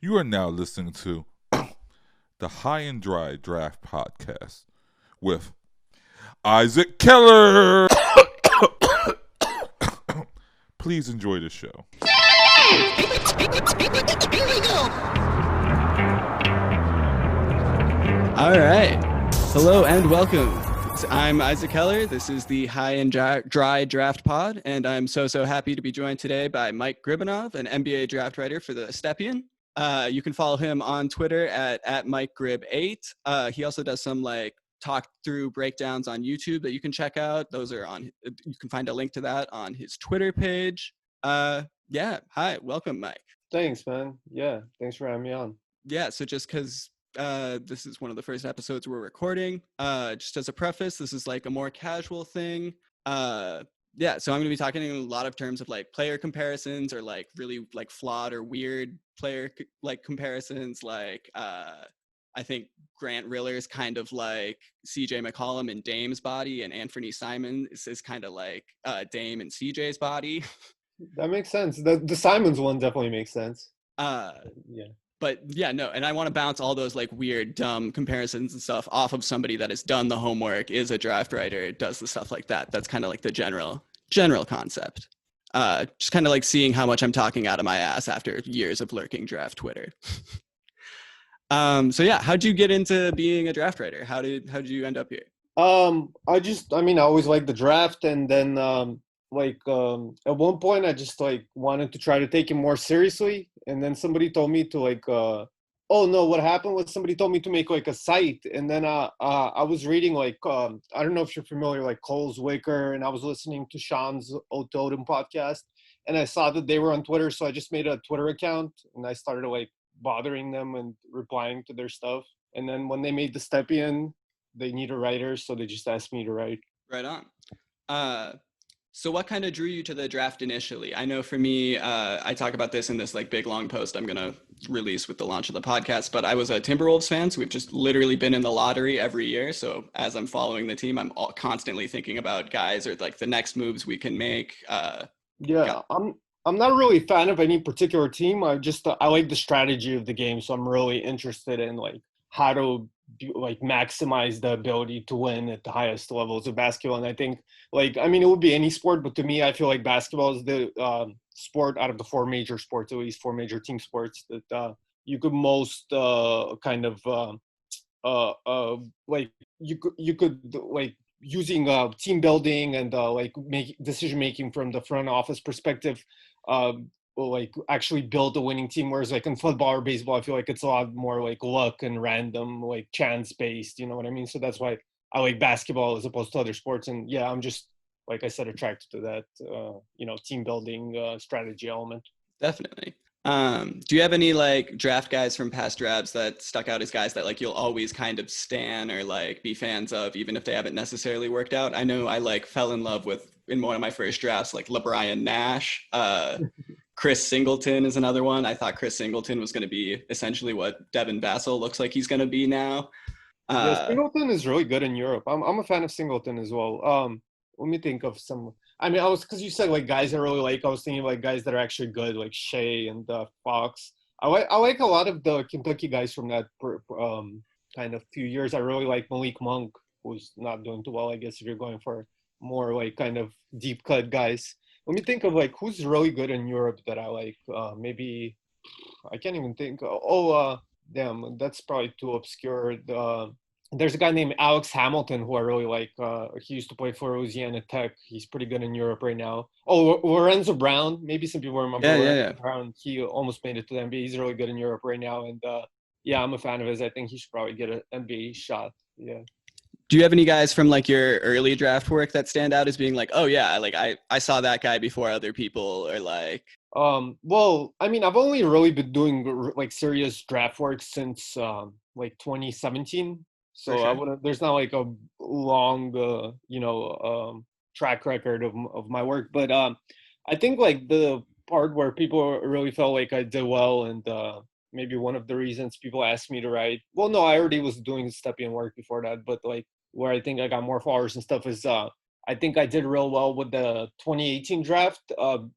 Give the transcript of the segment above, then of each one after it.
You are now listening to the High and Dry Draft Podcast with Isaac Keller. Please enjoy the show. All right. Hello and welcome. I'm Isaac Keller. This is the High and Dry Draft Pod, and I'm so happy to be joined today by Mike Gribanov, an NBA draft writer for the Stepien. You can follow him on Twitter at MikeGrib8. He also does some talk through breakdowns on YouTube that you can check out. Those are on. You can find a link to that on his Twitter page. Yeah. Hi. Welcome, Mike. Thanks, man. Yeah. Thanks for having me on. Yeah. So just because this is one of the first episodes we're recording, just as a preface, this is like a more casual thing. Yeah, so I'm going to be talking in a lot of terms of like player comparisons or like really like flawed or weird player like comparisons. Like I think Grant Riller's kind of like CJ McCollum in Dame's body, and Anthony Simon is kind of like Dame and CJ's body. That makes sense. The Simons one definitely makes sense. Yeah. But yeah, no, and I want to bounce all those like weird, dumb comparisons and stuff off of somebody that has done the homework, is a draft writer, does the stuff like that. That's kind of like the general concept. Just kind of like seeing how much I'm talking out of my ass after years of lurking draft Twitter. So yeah, how'd you get into being a draft writer? How did you end up here? I always liked the draft, and then at one point I just wanted to try to take it more seriously, and then somebody told me to what happened was somebody told me to make a site, and then I was reading I don't know if you're familiar, Cole's Wicker, and I was listening to Sean's Totem podcast, and I saw that they were on Twitter, so I just made a Twitter account, and I started bothering them and replying to their stuff, and then when they made the Stepien, they need a writer, so they just asked me to write. Right on. So what kind of drew you to the draft initially? I know for me, I talk about this in this big long post I'm going to release with the launch of the podcast, but I was a Timberwolves fan, so we've just literally been in the lottery every year. So as I'm following the team, I'm constantly thinking about guys or the next moves we can make. I'm not really a fan of any particular team. I like the strategy of the game, so I'm really interested in how to maximize the ability to win at the highest levels of basketball. And I think it would be any sport, but to me, I feel like basketball is the sport out of the four major sports, at least four major team sports, that you could most using team building and decision making from the front office perspective, actually build a winning team. Whereas in football or baseball, I feel like it's a lot more luck and random, chance based, you know what I mean? So that's why I like basketball as opposed to other sports. And yeah, I'm just, like I said, attracted to that, team building strategy element. Definitely. Do you have any draft guys from past drafts that stuck out as guys that you'll always kind of stan or be fans of, even if they haven't necessarily worked out? I know I fell in love with, in one of my first drafts, LeBrian Nash. Chris Singleton is another one. I thought Chris Singleton was going to be essentially what Devin Vassell looks like he's going to be now. Singleton is really good in Europe. I'm a fan of Singleton as well. Let me think of some. Because you said guys I really like. I was thinking of guys that are actually good, like Shea and Fox. I like a lot of the Kentucky guys from that kind of few years. I really like Malik Monk, who's not doing too well, I guess, if you're going for more kind of deep cut guys. Let me think of who's really good in Europe that I like. Maybe I can't even think. Damn, that's probably too obscure. There's a guy named Alex Hamilton who I really like. He used to play for Louisiana Tech. He's pretty good in Europe right now. Oh, Lorenzo Brown. Maybe some people remember Lorenzo Brown. He almost made it to the NBA. He's really good in Europe right now. And I'm a fan of his. I think he should probably get an NBA shot. Yeah. Do you have any guys from your early draft work that stand out as being I saw that guy before other people, or I've only really been doing serious draft work since 2017. So sure. There's not a long, track record of my work. But I think the part where people really felt like I did well, and maybe one of the reasons people asked me to write. Well, no, I already was doing Stepien work before that, but where I think I got more followers and stuff is I think I did real well with the 2018 draft.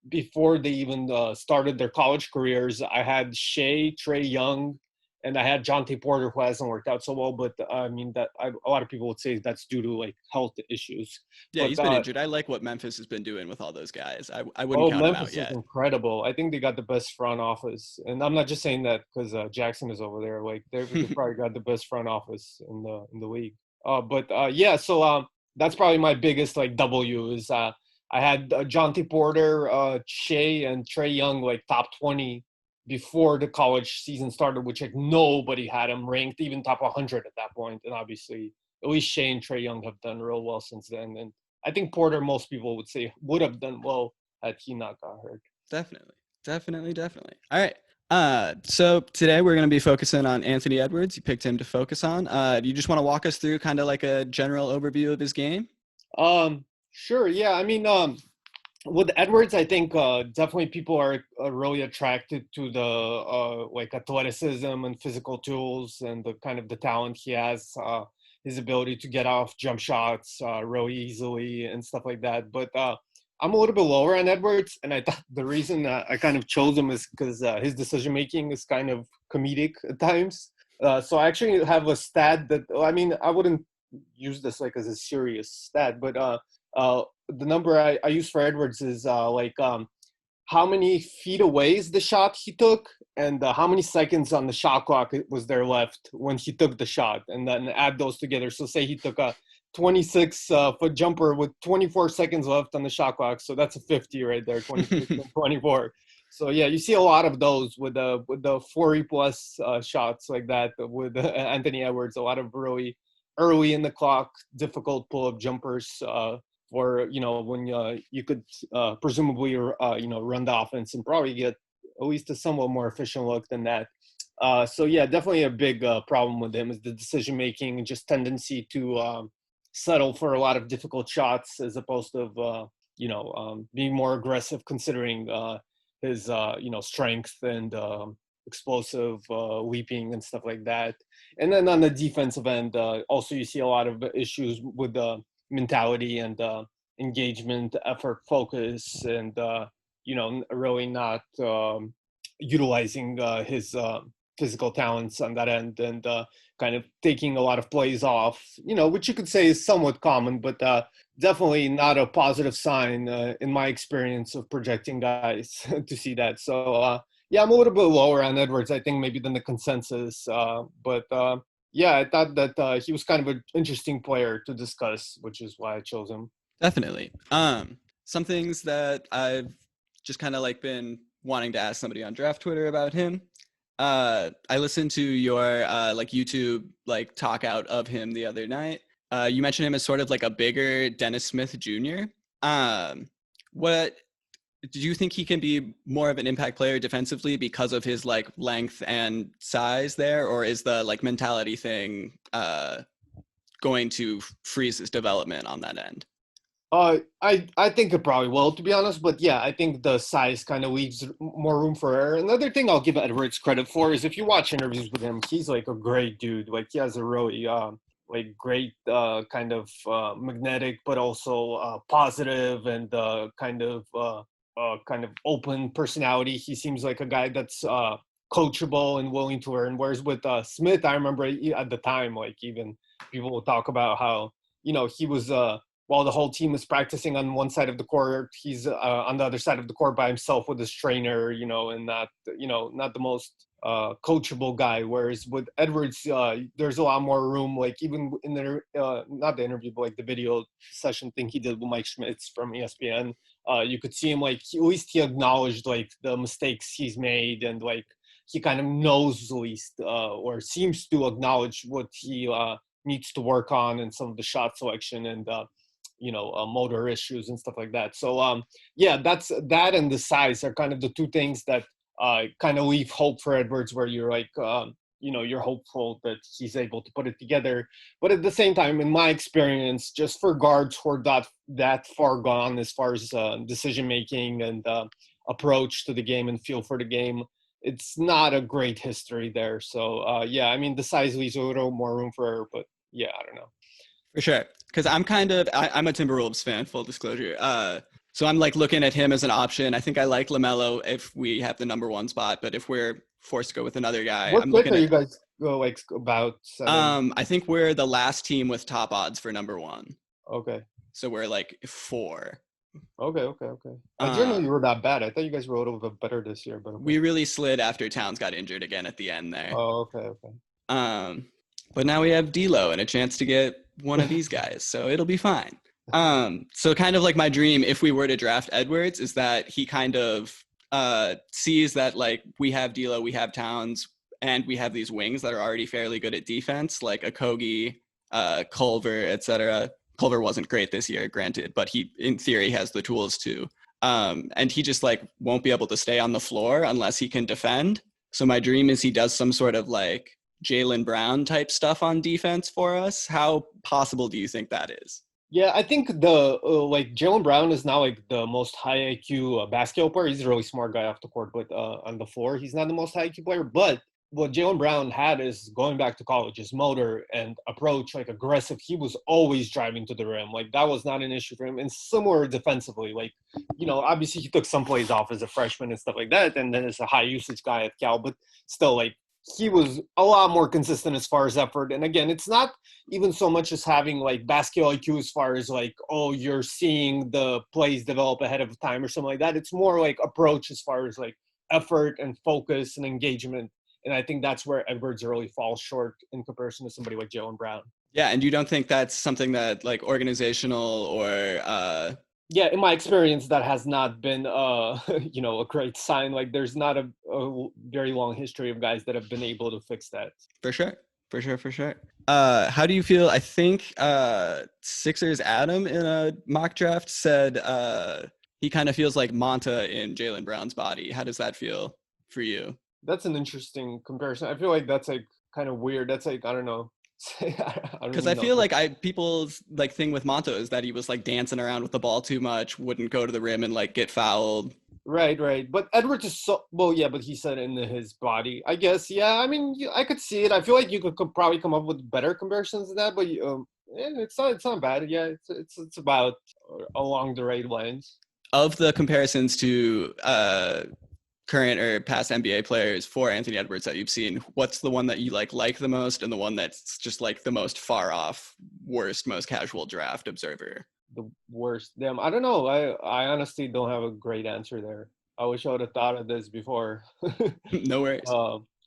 Before they even started their college careers, I had Shea, Trey Young, and I had Jonte Porter, who hasn't worked out so well. But I mean, a lot of people would say that's due to like health issues. Yeah, But he's been injured. I like what Memphis has been doing with all those guys. I wouldn't oh, count him out Memphis is yet. incredible. I think they got the best front office, and I'm not just saying that because Jackson is over there. Like they probably got the best front office in the league. Yeah, so that's probably my biggest like W is I had Jonte Porter, Shea, and Trey Young like top 20 before the college season started, which like nobody had him ranked even top 100 at that point. And obviously, at least Shea and Trey Young have done real well since then. And I think Porter, most people would say, would have done well had he not got hurt. Definitely. All right. So today we're going to be focusing on Anthony Edwards. You picked him to focus on. Do you just want to walk us through kind of like a general overview of his game? Sure. Yeah. I mean, with Edwards, I think definitely people are really attracted to the like athleticism and physical tools and the kind of the talent he has, his ability to get off jump shots really easily and stuff like that. But I'm a little bit lower on Edwards, and I thought the reason I kind of chose him is because his decision making is kind of comedic at times. So I actually have a stat that I mean I wouldn't use this like as a serious stat, but the number I use for Edwards is how many feet away is the shot he took, and how many seconds on the shot clock was there left when he took the shot, and then add those together. So say he took a 26-foot jumper with 24 seconds left on the shot clock. So that's a 50 right there, 26 and 24. So yeah, you see a lot of those with the 40 plus shots like that with Anthony Edwards. A lot of really early in the clock, difficult pull-up jumpers for when you could presumably run the offense and probably get at least a somewhat more efficient look than that. So yeah, definitely a big problem with him is the decision making, just tendency to settle for a lot of difficult shots as opposed to being more aggressive considering his strength and explosive leaping and stuff like that. And then on the defensive end, also you see a lot of issues with the mentality and engagement, effort, focus, and really not utilizing his physical talents on that end, and kind of taking a lot of plays off, which you could say is somewhat common, but definitely not a positive sign in my experience of projecting guys to see that. So yeah, I'm a little bit lower on Edwards, I think, maybe than the consensus. But yeah, I thought that he was kind of an interesting player to discuss, which is why I chose him. Definitely. Some things that I've just kind of like been wanting to ask somebody on draft Twitter about him. I listened to your like YouTube like talk out of him the other night. You mentioned him as sort of like a bigger Dennis Smith Jr. What do you think he can be more of an impact player defensively because of his like length and size there, or is the like mentality thing going to freeze his development on that end? I think it probably will, to be honest. But yeah, I think the size kind of leaves more room for error. Another thing I'll give Edwards credit for is if you watch interviews with him, he's like a great dude. Like he has a really like great kind of magnetic, but also positive and kind of open personality. He seems like a guy that's coachable and willing to learn. Whereas with Smith, I remember at the time, like even people will talk about how he was while the whole team is practicing on one side of the court, he's on the other side of the court by himself with his trainer, and not the most coachable guy. Whereas with Edwards, there's a lot more room. Like even in the not the interview, but like the video session thing he did with Mike Schmitz from ESPN, you could see him like at least he acknowledged like the mistakes he's made, and like he kind of knows at least or seems to acknowledge what he needs to work on and some of the shot selection and motor issues and stuff like that. So yeah, that and the size are kind of the two things that kind of leave hope for Edwards, where you're like you're hopeful that he's able to put it together. But at the same time, in my experience, just for guards who are that far gone as far as decision making and approach to the game and feel for the game, it's not a great history there. So yeah, I mean the size leaves a little more room for error, but yeah, I don't know. For sure. Because I'm I'm a Timberwolves fan, full disclosure. So I'm like looking at him as an option. I think I like LaMelo if we have the number one spot, but if we're forced to go with another guy, What I'm pick looking are at you guys like about setting? I think we're the last team with top odds for number one. Okay. So we're like 4. Okay. I didn't know Um, you were that bad. I thought you guys were a little bit better this year, but okay. we really slid after Towns got injured again at the end there. Oh, okay. Um, but now we have D'Lo and a chance to get one of these guys, so it'll be fine. So kind of like my dream, if we were to draft Edwards, is that he kind of sees that like we have D'Lo, we have Towns, and we have these wings that are already fairly good at defense, like Okogie, Culver, etc. Culver wasn't great this year, granted, but he, in theory, has the tools to. And he just like won't be able to stay on the floor unless he can defend. So my dream is he does some sort of like Jaylen Brown type stuff on defense for us. How possible do you think that is? Yeah, I think the like Jaylen Brown is now like the most high IQ basketball player. He's a really smart guy off the court, but on the floor, he's not the most high IQ player. But what Jaylen Brown had is going back to college, his motor and approach, like aggressive. He was always driving to the rim. Like that was not an issue for him. And similar defensively, like, you know, obviously he took some plays off as a freshman and stuff like that. And then as a high usage guy at Cal, but still like he was a lot more consistent as far as effort. And again, it's not even so much as having like basketball IQ as far as like, oh, you're seeing the plays develop ahead of time or something like that. It's more like approach as far as like effort and focus and engagement. And I think that's where Edwards really falls short in comparison to somebody like Jaylen Brown. Yeah, and you don't think that's something that like organizational or yeah, in my experience, that has not been you know, a great sign. Like there's not a very long history of guys that have been able to fix that. For sure. How do you feel? I think Sixers Adam in a mock draft said he kind of feels like Monta in Jaylen Brown's body. How does that feel for you? That's an interesting comparison. I feel like that's like kind of weird. That's like, I don't know. Because I feel like people's like thing with Monta is that he was like dancing around with the ball too much, wouldn't go to the rim and like get fouled. Right. But Edwards is so well, yeah. But he said in his body, I guess. Yeah, I mean, I could see it. I feel like you could probably come up with better comparisons than that. But it's not bad. Yeah, it's about along the right lines. Of the comparisons to current or past NBA players for Anthony Edwards that you've seen, what's the one that you like the most, and the one that's just like the most far off, worst, most casual draft observer? The worst. Damn, I don't know. I honestly don't have a great answer there. I wish I would have thought of this before. No worries.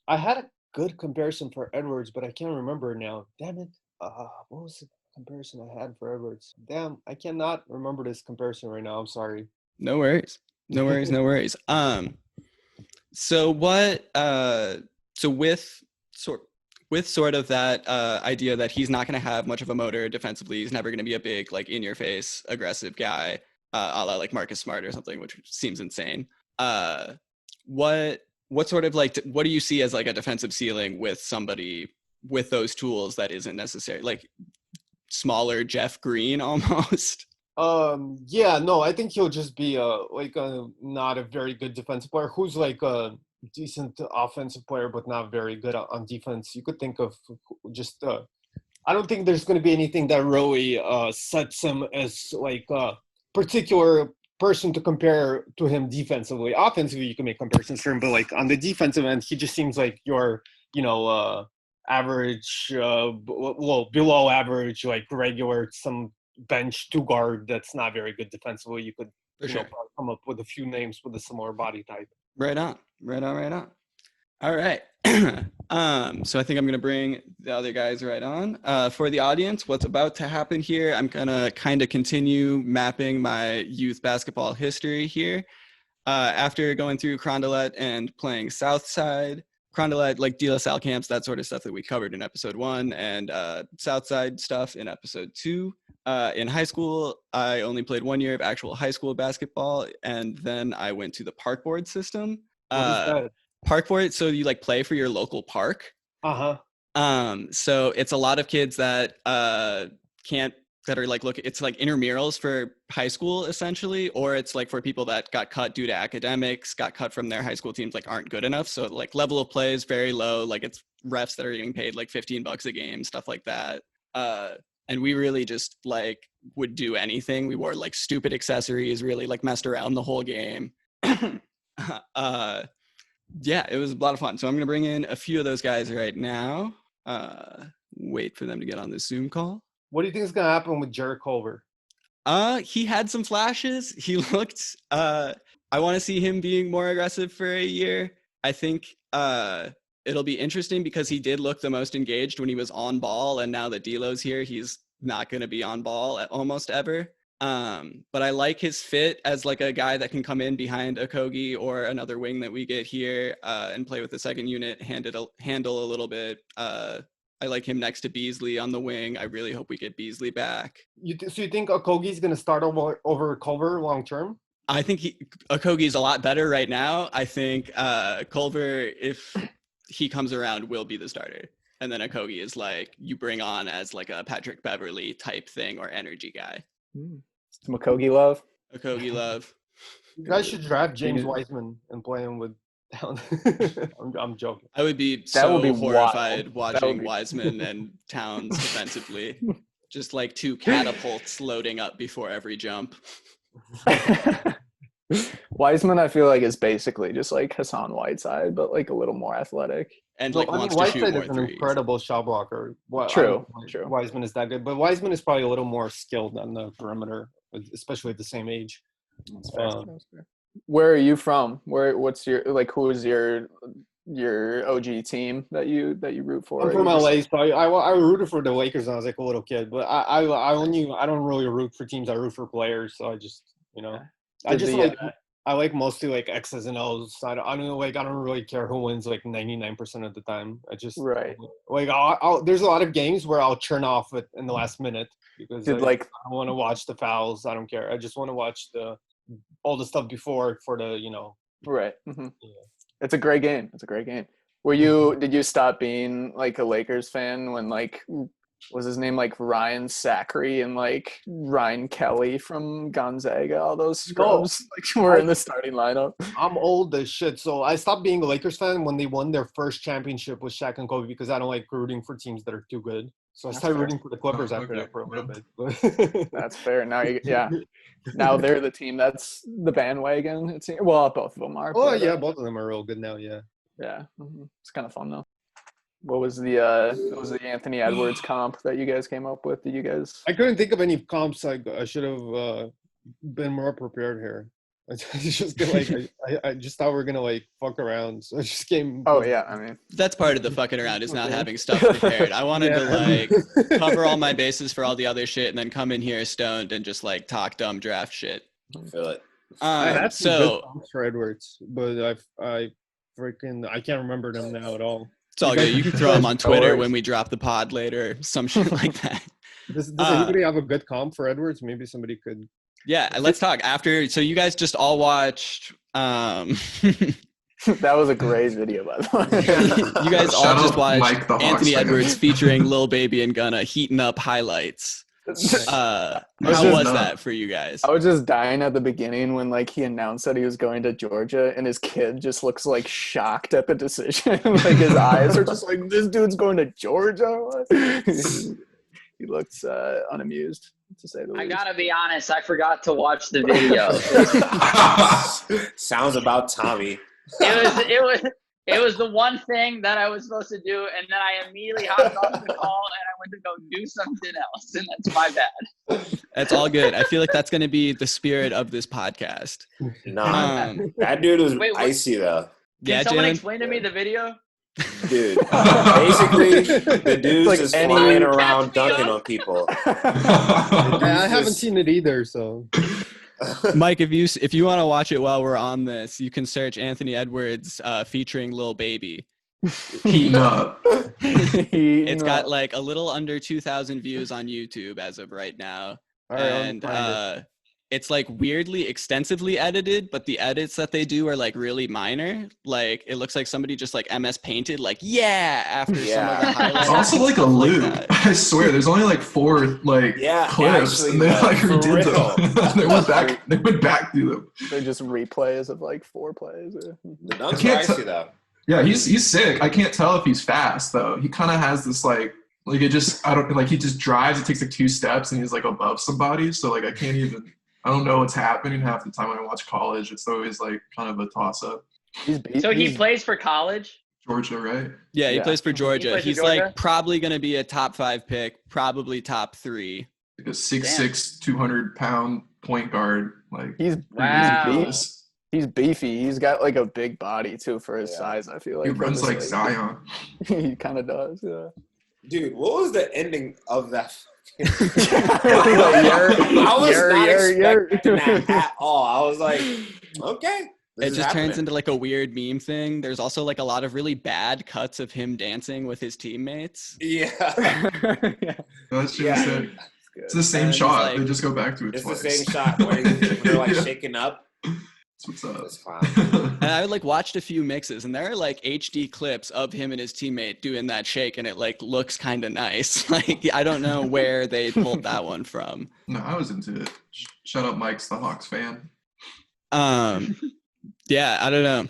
I had a good comparison for Edwards, but I can't remember now. Damn it. What was the comparison I had for Edwards? Damn, I cannot remember this comparison right now. I'm sorry. No worries. So what? So with sort of that idea that he's not going to have much of a motor defensively, he's never going to be a big like in-your-face aggressive guy, a la like Marcus Smart or something, which seems insane. What sort of like what do you see as like a defensive ceiling with somebody with those tools that isn't necessary, like smaller Jeff Green almost? Yeah, no, I think he'll just be not a very good defensive player who's like a decent offensive player but not very good on defense. You could think of just I don't think there's going to be anything that really sets him as like a particular person to compare to him defensively. Offensively, you can make comparisons for him, but like on the defensive end, he just seems like your, you know, average, below average, like regular, some bench two guard that's not very good defensively. You could probably come up with a few names with a similar body type. Right on. All right. So I think I'm going to bring the other guys right on. For the audience, what's about to happen here, I'm going to kind of continue mapping my youth basketball history here. After going through Crondelet and playing Southside, Crondelet, like De La Salle camps, that sort of stuff that we covered in episode 1, and Southside stuff in episode 2. In high school, I only played 1 year of actual high school basketball, and then I went to the Parkboard system. What is that? Parkboard, so you like play for your local park. So it's a lot of kids that that are like, it's like intramurals for high school essentially, or it's like for people that got cut due to academics, got cut from their high school teams, like aren't good enough. So like level of play is very low. Like it's refs that are getting paid like $15 a game, stuff like that. And we really just like would do anything. We wore like stupid accessories, really like messed around the whole game. Yeah, it was a lot of fun. So I'm going to bring in a few of those guys right now. Wait for them to get on the Zoom call. What do you think is going to happen with Jared Culver? He had some flashes. He looked, I want to see him being more aggressive for a year. I think it'll be interesting because he did look the most engaged when he was on ball. And now that D'Lo's here, he's not going to be on ball almost ever. But I like his fit as like a guy that can come in behind a Kogi or another wing that we get here and play with the second unit, handle a little bit. I like him next to Beasley on the wing. I really hope we get Beasley back. So you think Okogi's going to start over Culver long term? I think Okogi's a lot better right now. I think Culver, if he comes around, will be the starter. And then Okogi is like you bring on as like a Patrick Beverley type thing or energy guy. Some Okogie love. Okogie love. You guys should draft James Wiseman and play him with Towns. I'm joking. I would be horrified watching Wiseman and Towns defensively. Just like two catapults loading up before every jump. Wiseman, I feel like, is basically just like Hassan Whiteside, but like a little more athletic. And like wants to shoot more Whiteside is an incredible shot blocker. True. Wiseman is that good, but Wiseman is probably a little more skilled on the perimeter, especially at the same age. That's fair. Where are you from? What's your who is your OG team that you root for? I'm from LA, so I rooted for the Lakers when I was like a little kid, but I don't really root for teams. I root for players, so I just I like mostly like X's and O's. I don't really care who wins like 99% of the time. I just like there's a lot of games where I'll turn off in the last minute because I want to watch the fouls. I don't care. I just want to watch all the stuff before for the Right. Mm-hmm. Yeah. It's a great game. Did you stop being like a Lakers fan when like was his name like Ryan Sacre and like Ryan Kelly from Gonzaga, all those scrubs were in the starting lineup? I'm old as shit, so I stopped being a Lakers fan when they won their first championship with Shaq and Kobe because I don't like rooting for teams that are too good. So I started rooting for the Clippers after that for a little bit. That's fair. Now they're the team that's the bandwagon. Both of them are. Oh yeah, both of them are real good now. Yeah. Yeah, it's kind of fun though. What was the Anthony Edwards comp that you guys came up with? Did you guys? I couldn't think of any comps. I should have been more prepared here. I just I just thought we were gonna like fuck around, so I just came. Oh yeah, I mean that's part of the fucking around is not having stuff prepared. I wanted to like cover all my bases for all the other shit, and then come in here stoned and just like talk dumb draft shit. I feel it. I had some good comps for Edwards, but I can't remember them now at all. It's all good. You can throw them on Twitter when we drop the pod later, some shit like that. Does anybody have a good comp for Edwards? Maybe somebody could. Yeah, let's talk after. So you guys just all watched. That was a great video, by the way. You guys all just watched Anthony Edwards featuring Lil Baby and Gunna heating up highlights. How was that for you guys? I was just dying at the beginning when like he announced that he was going to Georgia and his kid just looks like shocked at the decision. Like his eyes are just like, this dude's going to Georgia. He looks unamused, to say the least. I gotta be honest, I forgot to watch the video. Sounds about Tommy. It was the one thing that I was supposed to do, and then I immediately hopped off the call and I went to go do something else, and that's my bad. That's all good. I feel like that's going to be the spirit of this podcast. Nah, that dude was icy though. Can someone explain to me the video? Dude, basically the dude's like just flying around dunking on people. I haven't seen it either, so. Mike, if you want to watch it while we're on this, you can search Anthony Edwards featuring Lil Baby. It's got like a little under 2,000 views on YouTube as of right now, and it's like weirdly extensively edited, but the edits that they do are like really minor. Like it looks like somebody just like MS painted like after some of the highlights. It's also like a loop. I swear, there's only like 4 like clips, and they like redid them. they went back through them. They're just replays of like 4 plays. I can't see that. Yeah, he's sick. I can't tell if he's fast though. He kind of has this like Like he just drives, it takes like 2 steps and he's like above somebody. So like I don't know what's happening half the time when I watch college. It's always like kind of a toss up. So he plays for college? Georgia, right? Yeah, he plays for Georgia. He's Georgia? like probably going to be a top 5 pick, probably top 3. Like a 6'6", 200-pound point guard. Like he's beefy. He's got like a big body too for his size. I feel like he runs like Zion. He kind of does. Yeah. Dude, what was the ending of that? I was not expecting that at all. I was like, okay. It just turns into like a weird meme thing. There's also like a lot of really bad cuts of him dancing with his teammates. Yeah. That's just sick. It's the same shot. Like, they just go back to it twice. It's the same shot where they're like shaking up. That's what's up. That's fine. And I like watched a few mixes, and there are like HD clips of him and his teammate doing that shake, and it like looks kind of nice. Like I don't know where they pulled that one from. No, I was into it. Shut up, Mike's the Hawks fan. Yeah, I don't know.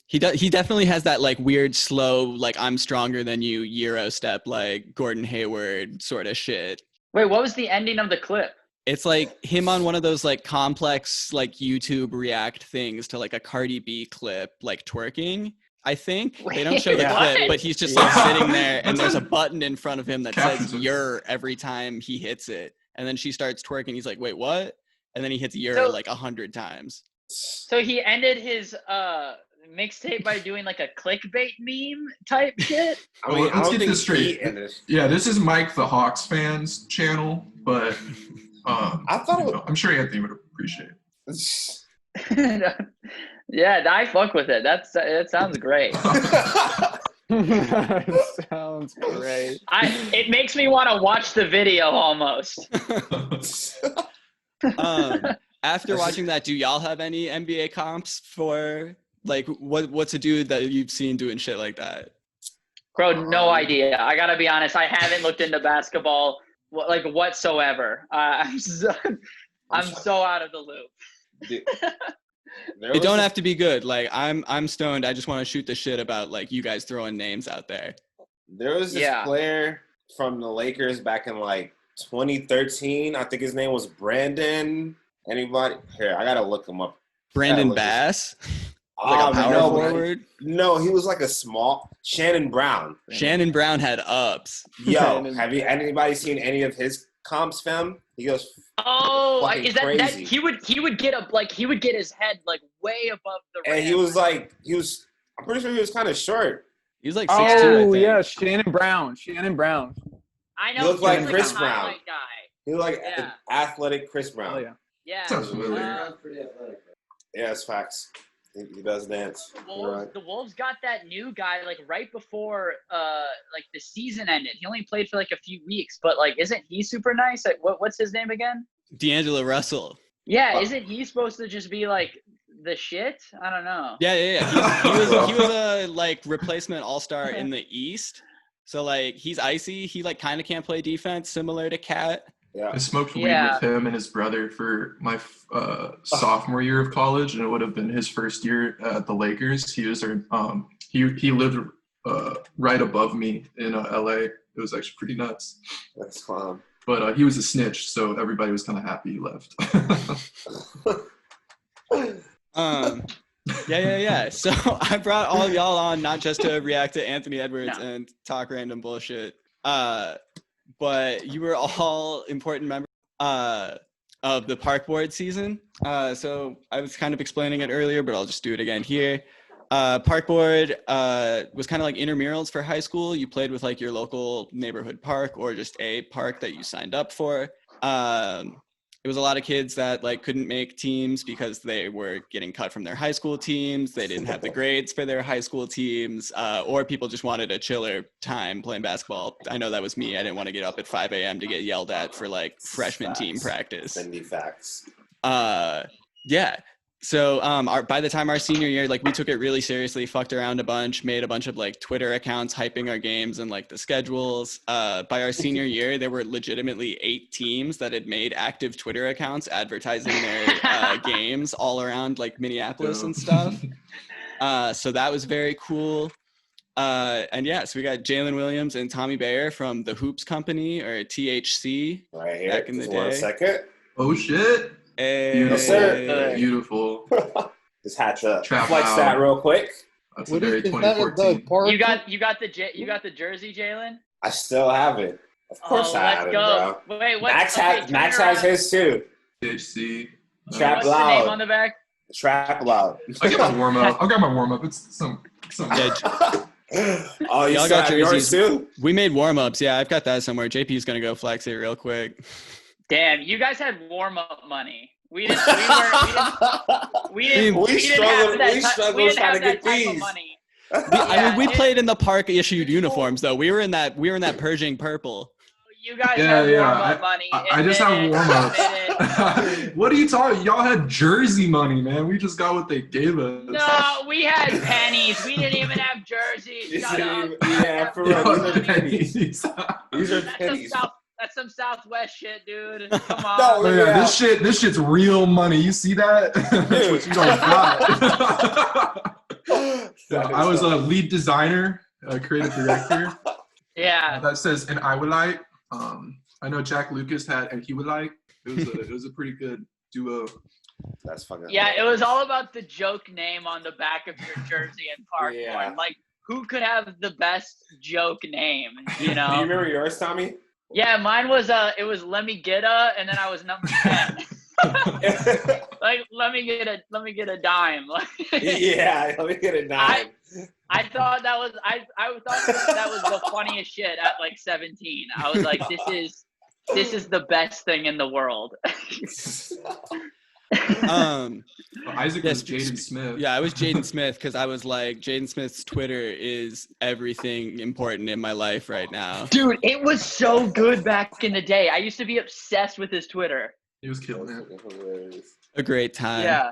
He definitely has that like weird slow like I'm stronger than you Euro step like Gordon Hayward sort of shit. Wait, what was the ending of the clip? It's like him on one of those like complex like YouTube react things to like a Cardi B clip like twerking. I think they don't show the clip, but he's just like sitting there and there's a button in front of him that says "you're" every time he hits it, and then she starts twerking. He's like, "Wait, what?" And then he hits "you're" like 100 times. So he ended his mixtape by doing like a clickbait meme type shit. I mean, let's get this straight. Yeah, this is Mike the Hawks fans channel, but I thought I'm sure Anthony would appreciate it. Yeah, I fuck with it. It sounds great. Sounds great. It makes me want to watch the video almost. After watching that, do y'all have any NBA comps for like what's a dude that you've seen doing shit like that? Bro, no idea. I gotta be honest. I haven't looked into basketball like whatsoever. I'm so out of the loop. Dude, it don't have to be good. Like I'm stoned. I just want to shoot the shit about like you guys throwing names out there. There was this player from the Lakers back in like 2013. I think his name was Brandon. Anybody? Here, I gotta look him up. Brandon Bass? Like a power forward? No, he was like a small Shannon Brown. Shannon Brown had ups. Yo, have you anybody seen any of his comps, fam? He goes. Oh, is that he would get up like he would get his head like way above the rim. And he was like I'm pretty sure he was kind of short. He was like 6'2", Oh I think. yeah, Shannon Brown. I know. He looked like Chris a Brown. guy. He looked like athletic Chris Brown. Oh yeah. Yeah. Sounds familiar. Yeah, it's facts. He does dance. The Wolves got that new guy like right before like the season ended. He only played for like a few weeks, but like isn't he super nice? Like what's his name again? D'Angelo Russell. Yeah, isn't he supposed to just be like the shit? I don't know. Yeah. He was a like replacement all-star in the East. So like he's icy. He like kind of can't play defense, similar to Cat. Yeah. I smoked weed with him and his brother for my sophomore year of college, and it would have been his first year at the Lakers. He was he lived right above me in LA. It was actually pretty nuts. That's fun. But he was a snitch, so everybody was kind of happy he left. Yeah. So I brought all of y'all on not just to react to Anthony Edwards and talk random bullshit. But you were all important members of the Parkboard season. So I was kind of explaining it earlier, but I'll just do it again here. Parkboard was kind of like intramurals for high school. You played with like your local neighborhood park or just a park that you signed up for. It was a lot of kids that like couldn't make teams because they were getting cut from their high school teams. They didn't have the grades for their high school teams, or people just wanted a chiller time playing basketball. I know that was me. I didn't want to get up at 5 a.m. to get yelled at for like freshman team practice. Facts. Yeah. So by the time our senior year, like we took it really seriously, fucked around a bunch, made a bunch of like Twitter accounts hyping our games and like the schedules. By our senior year, there were legitimately 8 teams that had made active Twitter accounts advertising their games all around like Minneapolis and stuff. So that was very cool. And yeah, so we got Jaylen Williams and Tommy Bayer from the Hoops Company, or THC, Right here. back in the Just day. 1 second. Oh shit! Hey. sir. Beautiful. Just had to Trap flex out. that real quick. That's What a very is that? 2014. You got the jersey, Jaylen? I still have it. Of course I let's have it, go. bro. Wait, what? Max Max has his too. THC. Trap What's the name loud. on the back? Trap loud. I got my warm up. I've got my warm up. It's some. Yeah, Oh, you Y'all still got have yours jerseys. too? we made warm-ups. Yeah, I've got that somewhere. JP's gonna go flex it real quick. Damn, you guys had warm-up money. We didn't We have that struggled trying to get type of these. money. I mean, we it- played in the park issued uniforms though. We were in that Pershing purple. You guys Yeah, have yeah. warm-up money. I just have Admit it, warm ups. admit it. What are you talking? Y'all had jersey money, man. We just got what they gave us. No, we had pennies. We didn't even have jerseys. Shut up. Yeah, for real. These are pennies. These are That's pennies. That's some Southwest shit, dude. Come on. No, Oh, yeah, this shit's real money. You see that? That's what you don't got. I was a lead designer, creative director. Yeah. That says, and I would like. I know Jack Lucas had, and he would like. It was a pretty good duo. That's fucking. Yeah, it was all about the joke name on the back of your jersey and Parkboard. Yeah. Like, who could have the best joke name? You Do you know? remember yours, Tommy? Yeah, mine was it was let me get and then I was number 10. Like, let me get a dime. Like, Yeah, let me get a dime. I thought that was I thought that was the funniest shit at like 17. I was like, this is the best thing in the world. Isaac Yes, was Jaden Smith. Yeah, I was Jaden Smith because I was like, Jaden Smith's Twitter is everything important in my life right now. Dude, it was so good back in the day. I used to be obsessed with his Twitter. He was killing it. A great time. Yeah.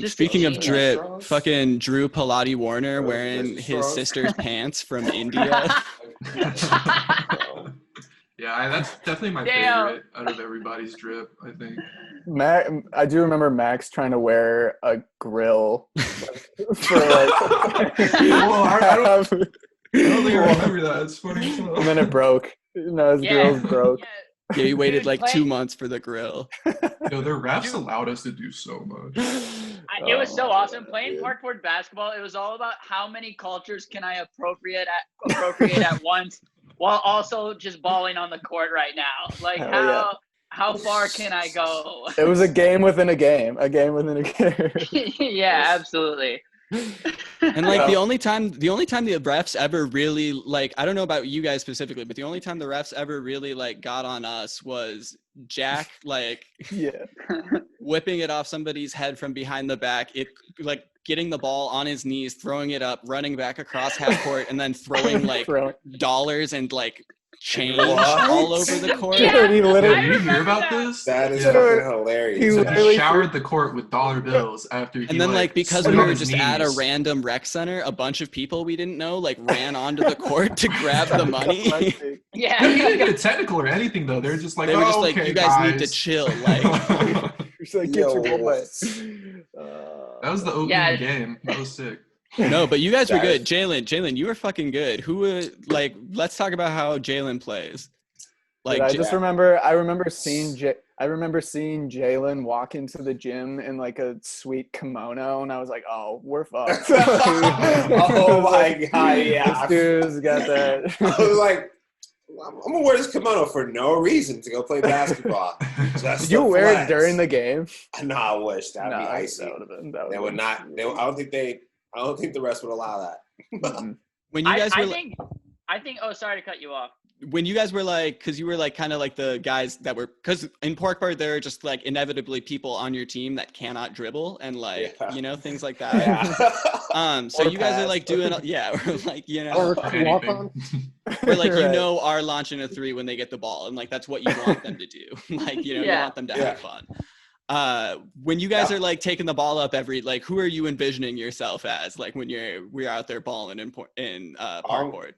Speaking Just- of drip, Straws? fucking Drew Pilati Warner wearing Mr. his Straws? sister's pants from India. Yeah, that's definitely my Damn. favorite out of everybody's drip, I think. I do remember Max trying to wear a grill for like. Well, I don't think I remember that. It's funny as And then it broke. No, his grill's broke. Yeah, he waited Dude, like play- 2 months for the grill. Yo, their refs allowed us to do so much. It was so Oh, awesome yeah, playing dude. Parkboard basketball. It was all about how many cultures can I appropriate at once, while also just balling on the court right now. Like Hell yeah. how far can I go? It was a game within a game. A game within a game. Yeah, absolutely. And like the only time the refs ever really, like, I don't know about you guys specifically, but the only time the refs ever really like got on us was Jack like Yeah. whipping it off somebody's head from behind the back, it like getting the ball on his knees, throwing it up, running back across half court, and then throwing like dollars and like change all over the court. Yeah. Dude, he literally. Did you hear about that. this? That is Yeah. fucking hilarious. He So literally- he showered the court with dollar bills after he And then like because slid we on were his just at a knees. random rec center, a bunch of people we didn't know like ran onto the court to grab the money. They didn't Yeah. get a technical or anything though. They're just like, They were just like, okay, you guys need to chill. Like He's like, get your Yo. ball back. that was the opening Yeah. game. That was sick. no, but you guys were That good. Jaylen, you were fucking good. Who would like let's talk about how Jaylen plays. Like Dude, I remember seeing Jaylen walk into the gym in like a sweet kimono, and I was like, "Oh, we're fucked." Oh my god, yeah. This dude's got that. I was like, I'm gonna wear this kimono for no reason to go play basketball. Just Did you to wear flex. it during the game? No, I wish that'd be Nah, icy. that would've been- They would not. I don't think the rest would allow that. when you guys were I think. Oh, sorry to cut you off. when you guys were like, because you were like kind of like the guys that were, because in Parkboard there are just like inevitably people on your team that cannot dribble and like Yeah. you know things like that. Yeah. So Or you guys are pass. like doing or like you know Or Anything. walk on. or like you Right. know are launching a three when they get the ball and like that's what you want them to do. Like you know you Yeah. want them to Yeah. have fun. When you guys Yeah. are like taking the ball up like who are you envisioning yourself as like when we're out there balling in Parkboard?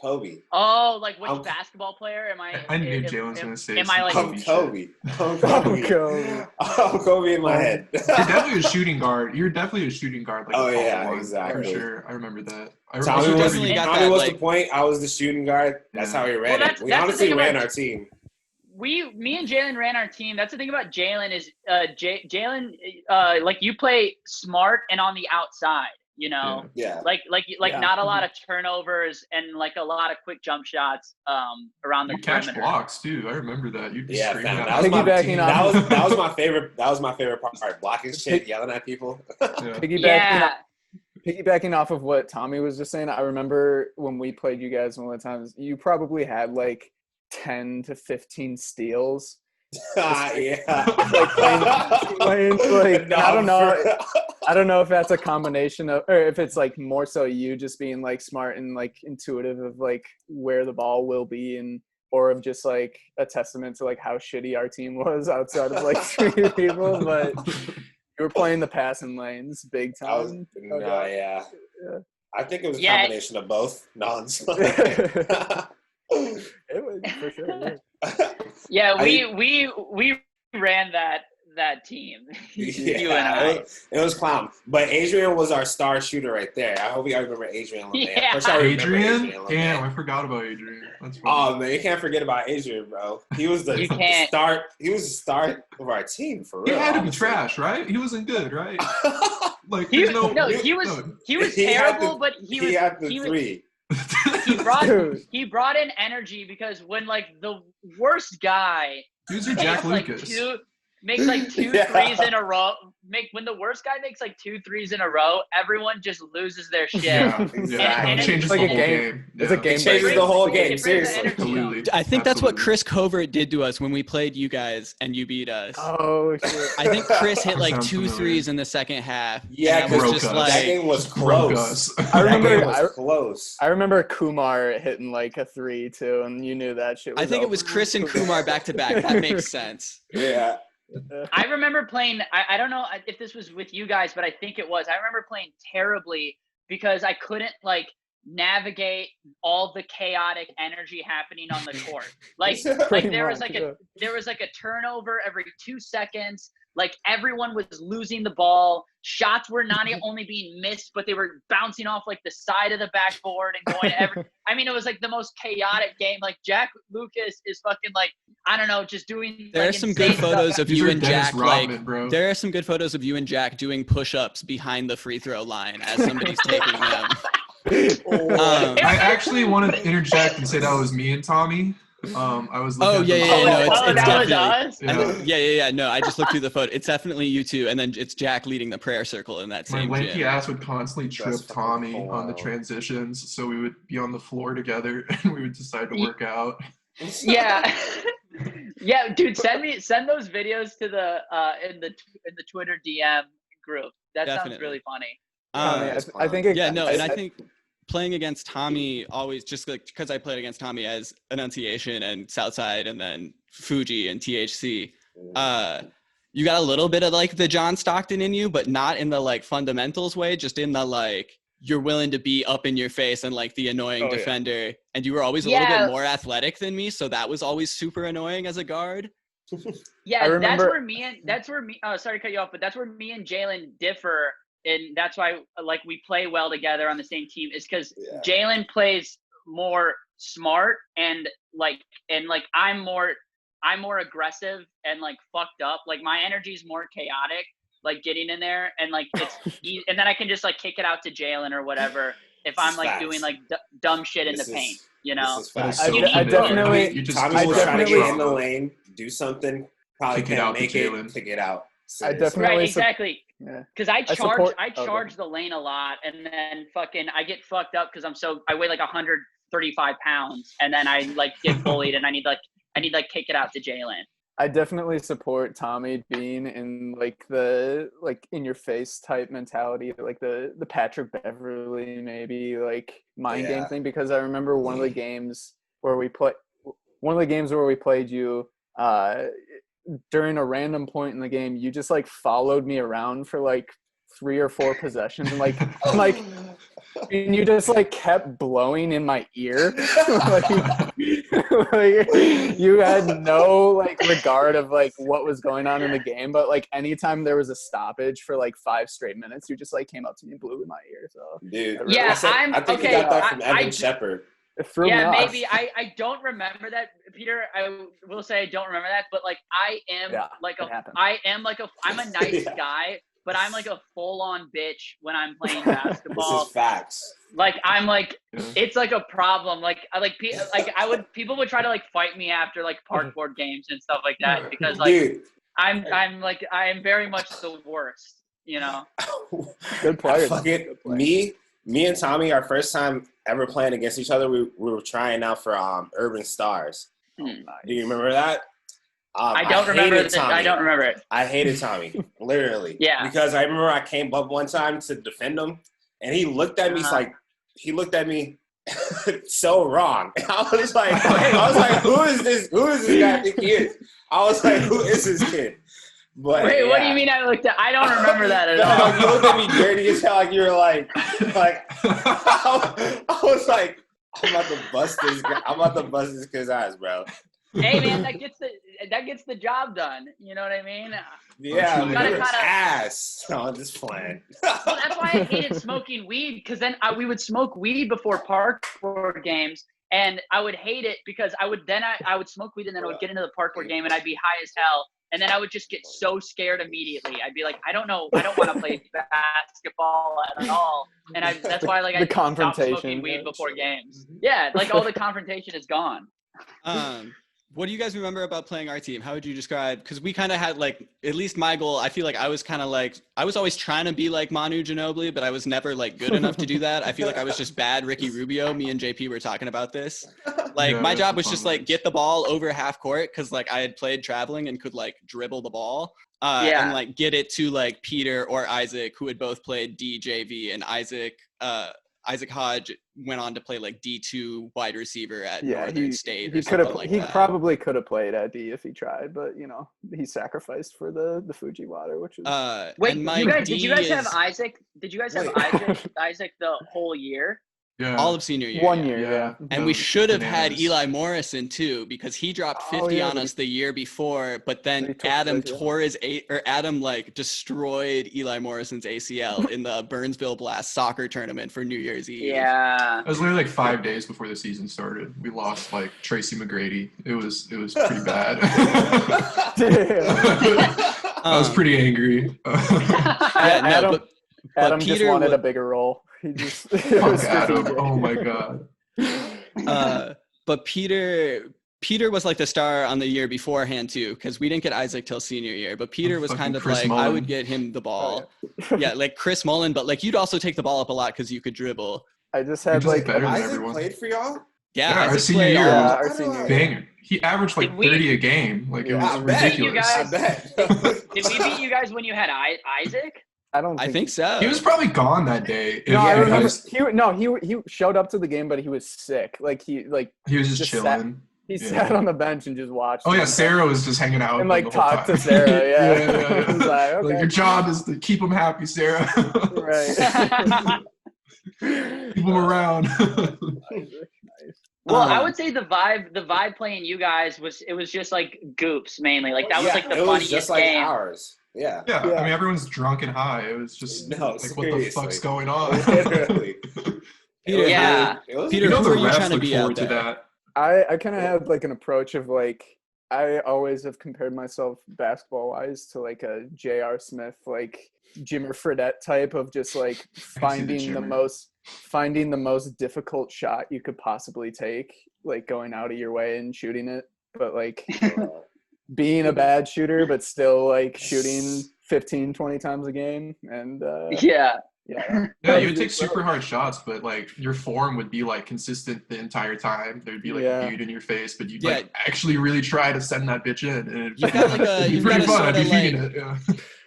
Kobe. Oh, like which basketball player am I? I knew Jaylen was going to say am I like I'm Kobe. I'm Kobe. I'm Kobe in my head. You're definitely a shooting guard. You're definitely a shooting guard. Like Oh, Apollo yeah, one, exactly. For sure. I remember that. Tommy was, definitely got Tommy that, was like- the point. I was the shooting guard. That's how he ran it. We that's the honestly thing ran about- our team. Me and Jaylen ran our team. That's the thing about Jaylen is Jaylen, like you play smart and on the outside, you know, Yeah. like Yeah. not a lot of turnovers and like a lot of quick jump shots around the You catch perimeter. blocks too. I remember that. You'd be Yeah, screaming fam. at That was my Piggybacking off- that was my favorite. That was my favorite part. Blocking shit, yelling at people. Piggybacking off of what Tommy was just saying, I remember when we played you guys one of the times, you probably had like 10 to 15 steals. Yeah. Playing, like, No, I don't know. for- I don't know if that's a combination of, or if it's like more so you just being like smart and like intuitive of like where the ball will be, and or of just like a testament to like how shitty our team was outside of like 3 people. But you were playing the passing lanes big time. Yeah. I think it was a Yeah. combination of both. No, It was for sure. Yeah, we ran that team. You and I. It was clown. But Adrian was our star shooter right there. I hope you guys remember Adrian LeMay. Yeah. First I remember Adrian? LeMay. Damn, I forgot about Adrian. That's funny. Oh man, you can't forget about Adrian, bro. He was the You can't. start. He was the start of our team for He real. had to be honestly. trash, right? He wasn't good, right? Like, He there's was, no. he was He had terrible, the- but He had the three. Dude. he brought in energy because when like the worst guy He was your Jack makes, Lucas. makes like two Yeah. threes in a row. When the worst guy makes like 2 threes in a row, everyone just loses their shit. Yeah, Exactly. It changes Like the a whole game. game. It's a Yeah. game It changes breaker. the whole It game. brings the Seriously. energy up. Absolutely. I think that's what Absolutely. Chris Covert did to us when we played you guys and you beat us. Oh shit! I think Chris hit like Sounds 2 familiar. threes in the second half. Yeah, and I was broke just us. like, that game was Broke close. us. I remember- That game was close. I remember Kumar hitting like a 3 too, and you knew that shit. I think it over. was Chris and Kumar back to back. That makes sense. Yeah. I remember playing. I don't know if this was with you guys, but I think it was. I remember playing terribly because I couldn't like navigate all the chaotic energy happening on the court. Like there was like a turnover every 2 seconds. Like everyone was losing the ball. Shots were not only being missed, but they were bouncing off like the side of the backboard and going every. I mean, it was like the most chaotic game. Like Jack Lucas is fucking like, I don't know, just doing. There like, are some good insane photos stuff. of These you are and Dennis Jack. Rodman, bro. There are some good photos of you and Jack doing push-ups behind the free throw line as somebody's taking them. I actually wanted to interject and say that was me and Tommy. I was looking Oh at yeah, the yeah, yeah, no, photo. it's that was definitely. us. Yeah. Yeah. No, I just looked through the photo. It's definitely you two, and then it's Jack leading the prayer circle in that My same lanky gym. ass would constantly trip That's fucking Tommy cool. on the transitions, so we would be on the floor together and we would decide to work out. Yeah. Yeah, dude, send those videos to the in the Twitter DM group. That sounds Definitely. really funny. Tommy, Uh, I think it, yeah, no, and I I- think playing against Tommy always just like because I played against Tommy as Annunciation and Southside and then Fuji and THC. You got a little bit of like the John Stockton in you, but not in the like fundamentals way, just in the like you're willing to be up in your face and like the annoying Oh, yeah. defender. And you were always a little Yeah. bit more athletic than me, so that was always super annoying as a guard. Yeah, I remember- sorry to cut you off, but that's where me and Jaylen differ, and that's why like we play well together on the same team is because Yeah. Jaylen plays more smart and I'm more aggressive and like fucked up. Like my energy is more chaotic, like getting in there and like it's and then I can just like kick it out to Jaylen or whatever if I'm like Facts. doing like dumb shit in This the is- paint, you This know. is That is facts. so You need I both. definitely- You just Tommy I was trying to definitely- get in the lane, do something, probably Kick it can't out to make it Jaylen. to get out. I Seriously. definitely- Right, sup- exactly. yeah. Because I support- charge the lane a lot, and then fucking I get fucked up because I weigh like 135 pounds, and then I like get bullied, and I need kick it out to Jaylen. I definitely support Tommy being in like the like in your face type mentality, like the Patrick Beverly maybe like mind game Yeah. thing, because I remember one of the games where we played you during a random point in the game, you just like followed me around for like 3 or 4 possessions, and like and you just like kept blowing in my ear. like you had no like regard of like what was going on in the game, but like anytime there was a stoppage for like 5 straight minutes, you just like came up to me and blew in my ear. So Dude, Yeah, I think okay, you got that from I Evan Shepard. it threw me off. maybe I don't remember that, Peter. I will say I don't remember that, but like I am I'm a nice Yeah. guy, but I'm like a full-on bitch when I'm playing basketball. This is facts. Like I'm like it's like a problem. People would try to like fight me after like parkboard games and stuff like that because like Dude, I'm I am very much the worst, you know. Good player. Me and Tommy, our first time ever playing against each other, we were trying out for Urban Stars. Hmm. Do you remember that? I don't remember hated it. I don't remember it. I hated Tommy, literally. Yeah. Because I remember I came up one time to defend him, and he looked at me so wrong. I was like, who is this? Who is this guy think he is? I was like, who is this kid? But Wait, what do you mean I looked at? I don't remember that at all. You looked at me dirty as hell, like you were like I was like, I'm about to bust this guy. I'm about to bust this kid's ass, bro. Hey man, that gets the job done. You know what I mean? Yeah, You gotta you're kinda- ass. No, I'm just playing. Well, that's why I hated smoking weed, because then we would smoke weed before parkboard games, and I would hate it because I would smoke weed and then I would get into the parkboard game and I'd be high as hell, and then I would just get so scared immediately. I'd be like, I don't want to play basketball at all, and that's why like I stopped smoking weed before games. Yeah, like all the confrontation is gone. What do you guys remember about playing our team? How would you describe? Because we kind of had like, at least my goal, I feel like I was kind of like, I was always trying to be like Manu Ginobili, but I was never like good enough to do that. I feel like I was just bad Ricky Rubio. Me and JP were talking about this. Like my job was just like get the ball over half court because like I had played traveling and could like dribble the ball. And like get it to like Peter or Isaac, who had both played DJV, and Isaac Hodge went on to play like D2 wide receiver at Northern State. He probably could have played at D if he tried, but you know, he sacrificed for the Fuji Water, which is wait, did you guys have Isaac? Did you guys have Isaac the whole year? Yeah. All of senior year. 1 year, yeah. And we should have had Eli Morrison too, because he dropped 50 on us the year before, but then Adam like destroyed Eli Morrison's ACL in the Burnsville Blast soccer tournament for New Year's Eve. Yeah. It was literally like 5 days before the season started. We lost like Tracy McGrady. It was pretty bad. I was pretty angry. Adam just wanted a bigger role. He just Adam. Oh my god. But Peter was like the star on the year beforehand too, because we didn't get Isaac till senior year. But Peter was kind of Chris like Mullen. I would get him the ball. Yeah, like Chris Mullen, but like you'd also take the ball up a lot because you could dribble. I just had like better than Isaac everyone. Played for y'all? Yeah, our senior year our senior banger. He averaged like 30 a game. Like it was ridiculous. I bet. Did we beat you guys when you had Isaac? I think so. He was probably gone that day. No, I remember. He showed up to the game, but he was sick. Like he was just chilling. He sat on the bench and just watched. Oh yeah, Sarah was just hanging out and like talked to Sarah. Yeah, yeah. Like, okay. Like your job is to keep him happy, Sarah. Right. Keep him around. Well, I would say the vibe playing you guys was just like Goofs mainly. Like that was like the funniest just like game. ours. Yeah. I mean, everyone's drunk and high. It was just what the fuck's going on? Literally. Peter, who are you trying to be out there? I kind of had like an approach of like, I always have compared myself basketball wise to like a J.R. Smith, like Jimmer Fredette type of just like finding the most difficult shot you could possibly take, like going out of your way and shooting it, but like being a bad shooter, but still like shooting 15, 20 times a game. And yeah, you would take super hard shots, but like your form would be like consistent the entire time. There'd be like a bead in your face, but you'd like actually really try to send that bitch in. And you've got like it'd be pretty fun. I'd be feeding it. Yeah.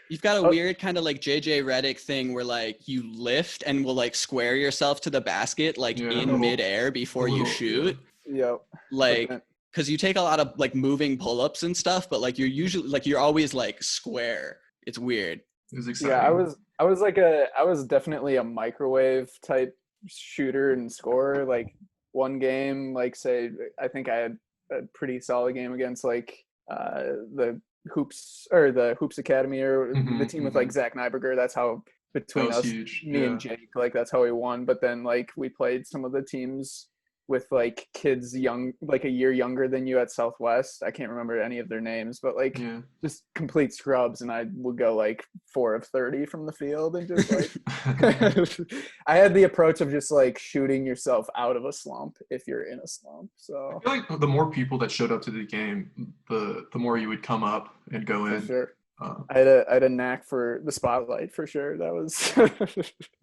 You've got a weird kind of like JJ Redick thing where like you lift and will like square yourself to the basket like in midair before you shoot. Yeah. Like, because you take a lot of like moving pull-ups and stuff, but like you're always like square. It's weird. It was exciting. Yeah, I was definitely a microwave type shooter and scorer. Like one game, like say, I think I had a pretty solid game against like the Hoops Academy or the team with like Zach Nyberger. That's how between us, huge. me and Jake, like that's how we won. But then like we played some of the teams with like kids like a year younger than you at Southwest. I can't remember any of their names, but like just complete scrubs. And I would go like 4 of 30 from the field and just like, I had the approach of just like shooting yourself out of a slump if you're in a slump. So I feel like the more people that showed up to the game, the more you would come up and go in. For sure. I had a knack for the spotlight for sure. That was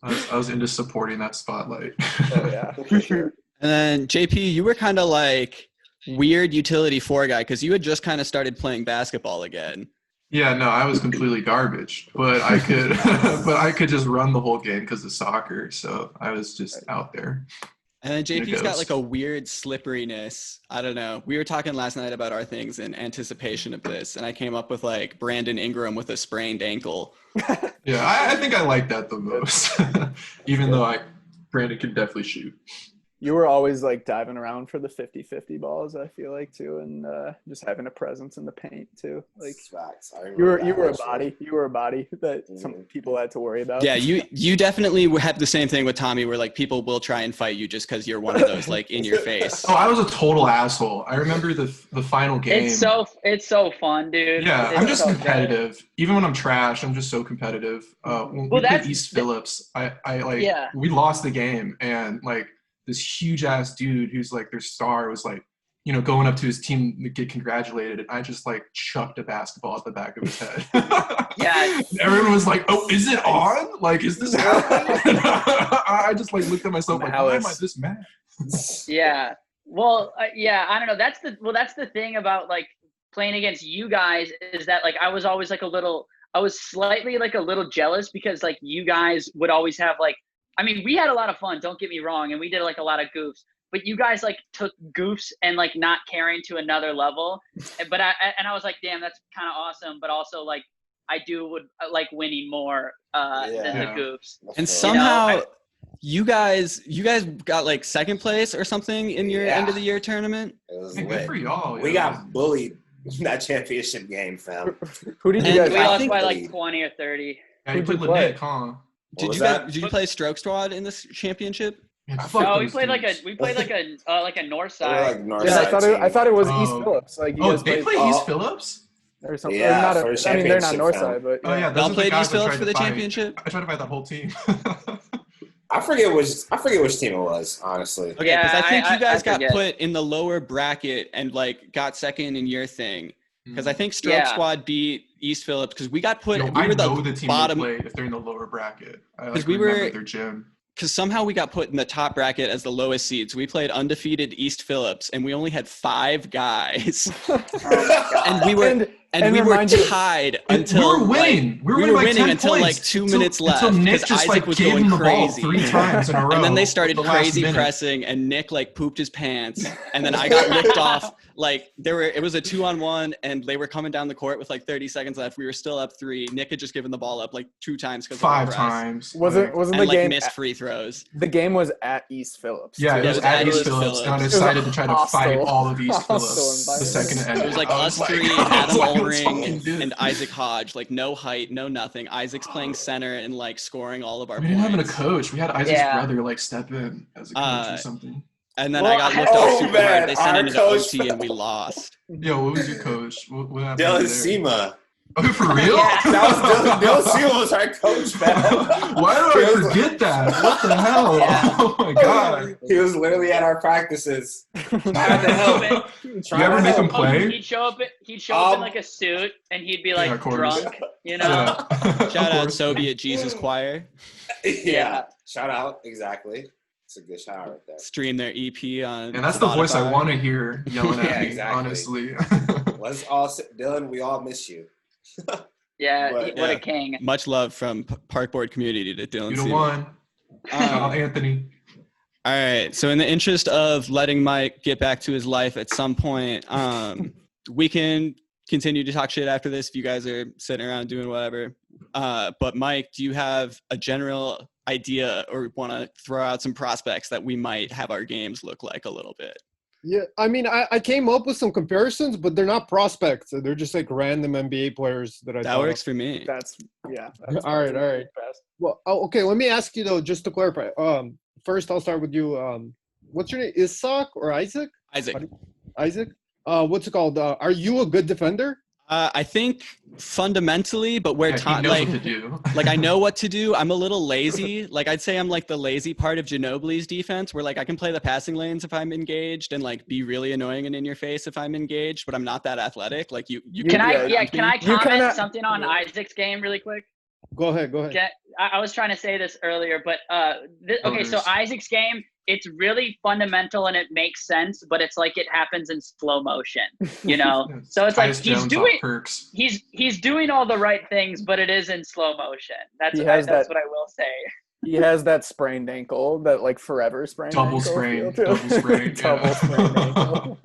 I was into supporting that spotlight. Oh yeah, for sure. And then JP, you were kind of like weird utility 4 guy because you had just kind of started playing basketball again. Yeah, no, I was completely garbage, but I could just run the whole game because of soccer. So I was just out there. And then JP's got like a weird slipperiness. I don't know. We were talking last night about our things in anticipation of this, and I came up with like Brandon Ingram with a sprained ankle. Yeah, I think I like that the most, even though Brandon can definitely shoot. You were always like diving around for the 50-50 balls, I feel like too, and just having a presence in the paint too. Like you were a body. You were a body that some people had to worry about. Yeah, you definitely have the same thing with Tommy, where like people will try and fight you just because you're one of those like in your face. Oh, I was a total asshole. I remember the final game. It's so fun, dude. Yeah, I'm just so competitive. Good. Even when I'm trash, I'm just so competitive. When we played East Phillips, we lost the game, and like this huge ass dude who's like their star was like, you know, going up to his team to get congratulated, and I just like chucked a basketball at the back of his head. Yeah. Everyone was like, "Oh, is it on? Like, is this happening?" I just like looked at myself like, "Why am I this mad?" Yeah. Well, I don't know. That's the thing about like playing against you guys is that like I was always like I was slightly like a little jealous because like you guys would always have like, I mean, we had a lot of fun, don't get me wrong, and we did like a lot of goofs, but you guys like took goofs and like not caring to another level. But I was like, damn, that's kind of awesome. But also like, I would like winning more than the goofs. And somehow you guys got like second place or something in your end of the year tournament. It was good for y'all. We got bullied that championship game, fam. Who did you guys? We lost by like 20 or 30. Yeah, you played Lynette, huh? Did you play Stroke Squad in this championship? No, we played like a north side. I thought it was East Phillips. Like they play East Phillips or something. Yeah, I mean, they're not north side, but y'all played East Phillips for the championship. I tried to fight that whole team. I forget which team it was, honestly. Okay, because I think you guys got put in the lower bracket and like got second in your thing. Because I think Stroke Squad beat East Phillips because we got put. No, we were the team bottom play if they're in the lower bracket. Because we were their gym. Because somehow we got put in the top bracket as the lowest seeds. We played undefeated East Phillips, and we only had 5 guys. And we were tied until we were winning. We were winning until like 2 minutes left. Until Nick just Isaac was going the crazy ball 3 times in a row. And then they started crazy pressing, and Nick like pooped his pants, and then I got licked off. Like it was a 2-on-1, and they were coming down the court with like 30 seconds left. We were still up 3. Nick had just given the ball up like 2 times because 5 times. Wasn't the like, game missed free throws? The game was at East Phillips. Yeah, it was at East Phillips, and I decided to try to fight all of East Phillips the second it ended. It was like us 3, Adam Ulring, and Isaac Hodge. Like no height, no nothing. Isaac's playing center and like scoring all of our points. We didn't have a coach. We had Isaac's brother like step in as a coach or something. And then I got licked off super hard. They sent it into OT and we lost. Yo, what was your coach? What happened? Dylan Sema. Oh, for real? Dylan Sema was our coach, man. Why do I forget that? What the hell? Yeah. Oh my god. He was literally at our practices. You ever make him play? He'd show up in like a suit, and he'd be like drunk, you know? Yeah. Shout out Soviet Jesus Choir. Yeah. Shout out, exactly. It's a good shout out right there. Stream their EP on and that's Spotify. The voice I want to hear yelling at me, exactly. honestly. Let's all Dylan, we all miss you. What a king. Much love from Parkboard community to Dylan. You the one. Anthony. All right. So in the interest of letting Mike get back to his life at some point, we can continue to talk shit after this if you guys are sitting around doing whatever. But Mike, do you have a general idea or want to throw out some prospects that we might have our games look like a little bit? Yeah, I mean, I came up with some comparisons, but they're not prospects. They're just like random NBA players that I. That works for me. That's all right. Well, okay. Let me ask you though, just to clarify. First I'll start with you. What's your name? Isaac or Isaac? Isaac. What's it called? Are you a good defender? I think fundamentally, but where he knows what to do. like I know what to do. I'm a little lazy. Like I'd say I'm like the lazy part of Ginobili's defense, where like I can play the passing lanes if I'm engaged, and like be really annoying and in your face if I'm engaged. But I'm not that athletic. Like you can I comment something on Isaac's game really quick? Go ahead. I was trying to say this earlier, but okay. So Isaac's game, it's really fundamental and it makes sense, but it's like it happens in slow motion, you know. So it's like he's doing all the right things, but it is in slow motion. That's what I will say. He has that sprained ankle, that like forever sprained double sprain ankle. Double sprained ankle.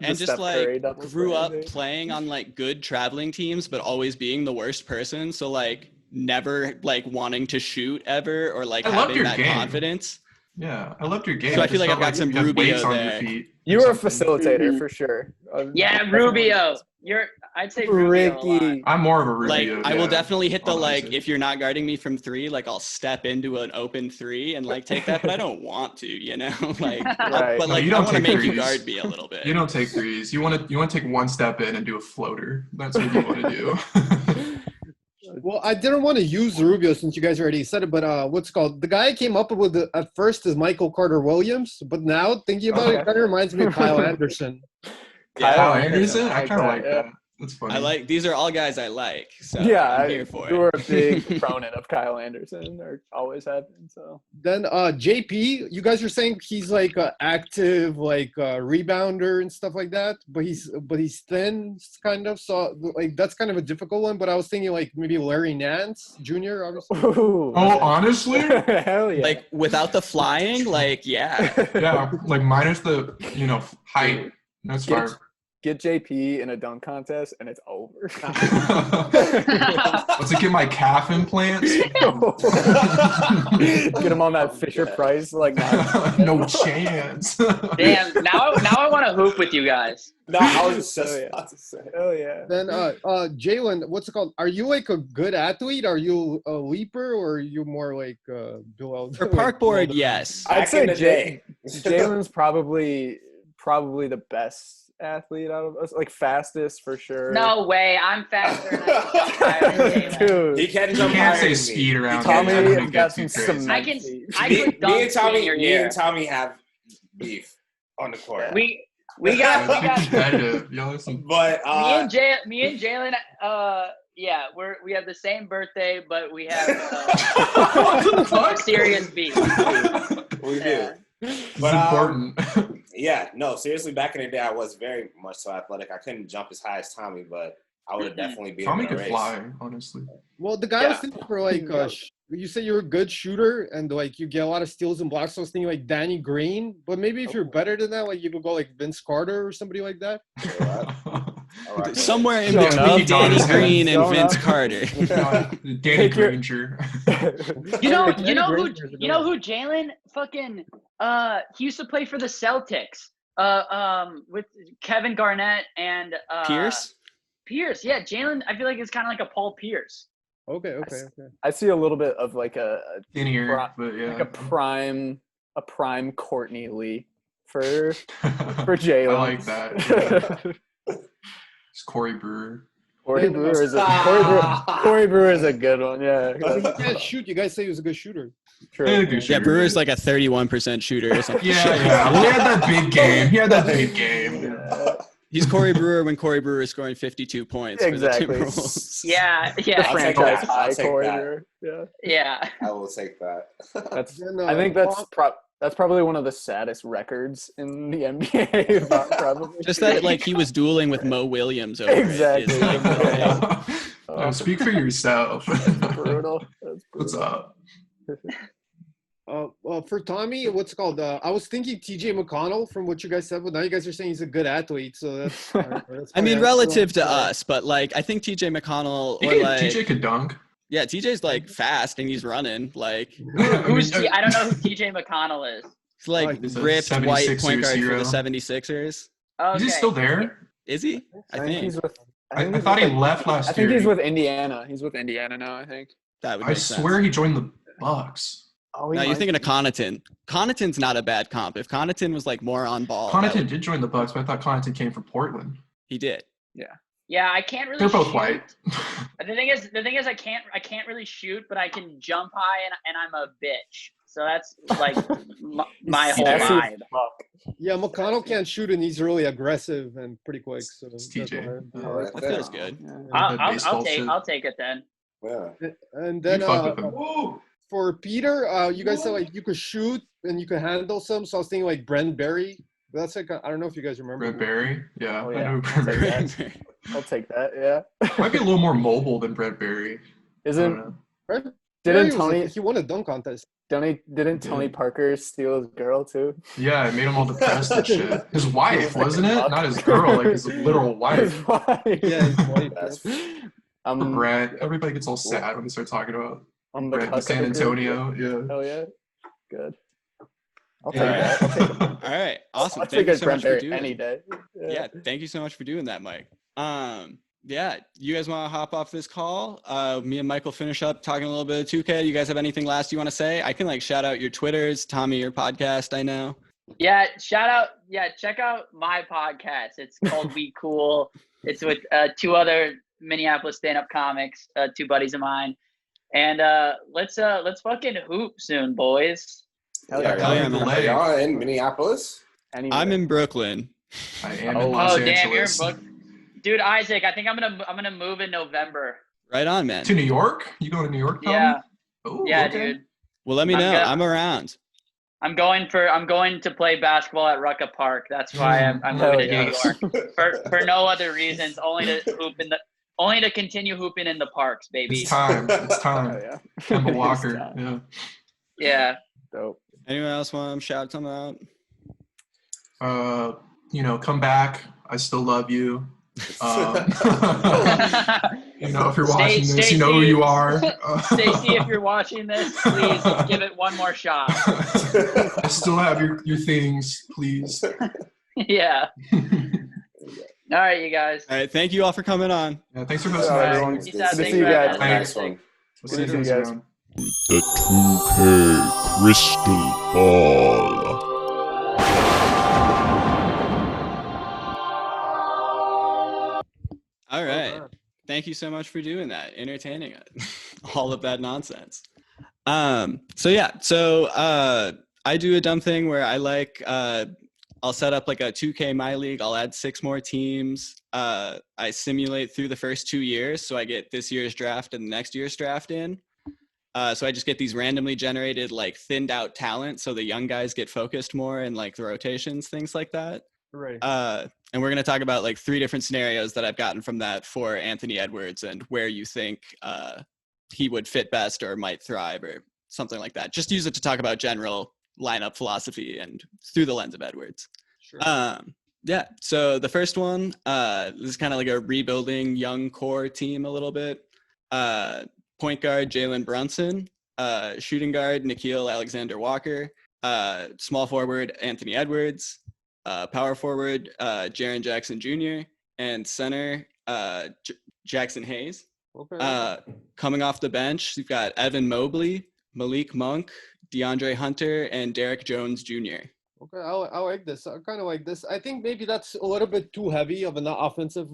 And just like grew up playing on like good traveling teams, but always being the worst person. So like never like wanting to shoot ever or like having that confidence. Yeah, I loved your game. So I feel like I've got some Rubio there. You were a facilitator for sure. Yeah, Rubio. I'd say Rubio. I'm more of a Rubio. Like I will definitely hit the like if you're not guarding me from 3, like I'll step into an open 3 and like take that, but I don't want to, you know. Like, right. But like you don't I want to make threes. you guard me a little bit. You don't take threes. You want to take one step in and do a floater. That's what you want to do. Well, I didn't want to use Rubio since you guys already said it, but what's it called? The guy I came up with at first is Michael Carter-Williams, but now thinking about it, it kind of reminds me of Kyle Anderson. Kyle Anderson? I kind of like that. That's funny. These are all guys I like. So yeah, I'm here for it. You were a big proponent of Kyle Anderson, or always have been. So then JP, you guys are saying he's like active, like rebounder and stuff like that, but he's thin, kind of. So like that's kind of a difficult one. But I was thinking like maybe Larry Nance Jr. Obviously. Ooh, honestly, hell yeah. Like without the flying, like yeah, like minus the height. That's fine. Get JP in a dunk contest and it's over. Let's get my calf implants. Get him on that Fisher Price, like no chance. Damn, now I want to hoop with you guys. No, I was just about to say. Oh yeah. Then Jaylen, what's it called? Are you like a good athlete? Are you a leaper, or are you more like below? For Parkboard, yes. I'd say Jaylen's probably the best athlete out of us, like fastest for sure. No way, I'm faster and I can jump higher than Jaylen. Dude, he can't jump higher. Say speed around. Tommy got some cement. I could me dunk and Tommy have beef on the court. We got competitive. Y'all are some... But me and Jaylen, we have the same birthday, but we have serious beef. We do. But important. Seriously, back in the day, I was very much so athletic. I couldn't jump as high as Tommy, but I would have definitely beat him Tommy in a could race. fly, honestly. Well, the guy was thinking for like, you say you're a good shooter and like you get a lot of steals and blocks. So I was thinking like Danny Green, but maybe if you're better than that, like you could go like Vince Carter or somebody like that. All right, somewhere in between Danny Green and Vince Carter. Danny Granger. You know who Jaylen fucking he used to play for the Celtics with Kevin Garnett and Pierce, yeah. Jaylen, I feel like it's kind of like a Paul Pierce. Okay. I see a little bit of like a prime Courtney Lee for Jaylen. I like that. It's Corey Brewer. Corey Brewer is a good one. Yeah. He can't shoot. You guys say he was a good shooter. True. Yeah, Brewer's like a 31% shooter or something. Yeah. He had that big game. Yeah. He's Corey Brewer when Corey Brewer is scoring 52 points exactly. for the Timberwolves. Yeah. The franchise high Corey that. Brewer. Yeah. I will take that. I think that's probably one of the saddest records in the NBA. Probably. Just that, like, he was dueling with Mo Williams over exactly. it. Speak for yourself. That's brutal. What's up? For Tommy, what's it called? I was thinking TJ McConnell from what you guys said, but now you guys are saying he's a good athlete, so that's. That's I mean, fine. relative to us, but like I think TJ McConnell or like TJ could dunk. yeah, TJ's like fast and he's running like I don't know who TJ McConnell is. he's like He's a ripped white 76ers point guard hero. for the 76ers. Okay. Is he still there? Is he? I think he's with. I think he's thought he with, left last I year. think he's with Indiana. He's with Indiana now. I think. that would I make swear sense. he joined the Bucks. Oh, No, you're thinking of Connaughton. Connaughton's not a bad comp. If Connaughton was like more on ball, that Connaughton would- did join the Bucks, but I thought Connaughton came from Portland. he did. Yeah, I can't really. They're both shoot. white. The thing is, I can't really shoot, but I can jump high, and I'm a bitch. So that's like my whole Sassy as vibe. fuck. Yeah, McConnell can't shoot, and he's really aggressive and pretty quick. So It's that's TJ. why- Oh, That feels good. I'll take it then. Yeah. And You then fuck with him. for Peter, you guys said like you could shoot and you could handle some. So I was thinking like Brent Berry. That's like I don't know if you guys remember. Brent Berry. Yeah, Oh, I yeah. know Brent I'll Berry. take I'll take that. Yeah. Might be a little more mobile than Brent Berry. I don't Isn't know. Brent didn't Berry was, Tony like, he won a dunk contest. didn't Tony Parker steal his girl too? Yeah, it made him all depressed and shit. His wife, wasn't it? Not his girl, like his literal His wife. wife. Yeah, his wife. That's- Poor I'm Brent. Everybody gets all sad when they start talking about on the Brent in cusp San of the group. Antonio. Yeah. Hell yeah. Good. I'll take All right. that. I'll take it. All right, awesome. I'll Thank take you a so Brent much for Berry doing any it. day. Yeah, thank you so much for doing that, Mike. Yeah, you guys want to hop off this call? Me and Mike will finish up talking a little bit of 2K. You guys have anything last you want to say? I can like shout out your Twitters, Tommy, your podcast. I know. Yeah, check out my podcast. It's called We Cool. It's with two other Minneapolis stand-up comics, two buddies of mine. And let's fucking hoop soon, boys. Hell Yeah, yeah. Hell yeah, come man. to Are LA. y'all in Minneapolis? Anywhere. I'm in Brooklyn. I am Oh, in Los Damn, you're in Angeles. book. Dude, Isaac, I think I'm gonna move in November. Right on, man. To New York? You going to New York, Tommy? Yeah, Oh, yeah, okay. dude. Well, let me I'm know. good. I'm around. I'm going to play basketball at Rucka Park. That's why I'm Hell moving to yes. New York. For no other reasons, only to continue hooping in the parks, baby. It's time. It's Hell time. yeah. Kemba It's Walker. time. Yeah. Yeah. Dope. Anyone else want to shout something out? Come back. I still love you. If you're watching this, Stacey, you know who you are. Stacey, if you're watching this, please give it one more shot. I still have your things, please. Yeah. All right, you guys. All right, thank you all for coming on. Yeah, thanks for All listening. right, guys. everyone. Peace Good out. to Thanks see you for guys. having us. Next one. We'll see you See you guys guys. around. The 2K Crystal Ball. All right. Thank you so much for doing that, entertaining it. All of that nonsense. So I do a dumb thing where I like I'll set up like a 2K My League. I'll add 6 more teams. I simulate through the first 2 years, so I get this year's draft and next year's draft in. So I just get these randomly generated, like thinned out talent, so the young guys get focused more and like the rotations, things like that. Right. And we're going to talk about like 3 different scenarios that I've gotten from that for Anthony Edwards and where you think he would fit best or might thrive or something like that. Just use it to talk about general lineup philosophy and through the lens of Edwards. Sure. Yeah. So the first one, this is kind of like a rebuilding young core team a little bit. Point guard, Jaylen Brunson. Shooting guard, Nikhil Alexander-Walker. Small forward, Anthony Edwards. Power forward, Jaren Jackson Jr. And center, Jackson Hayes. Okay. Coming off the bench, you've got Evan Mobley, Malik Monk, DeAndre Hunter, and Derek Jones Jr. Okay, I like this. I kind of like this. I think maybe that's a little bit too heavy of an offensive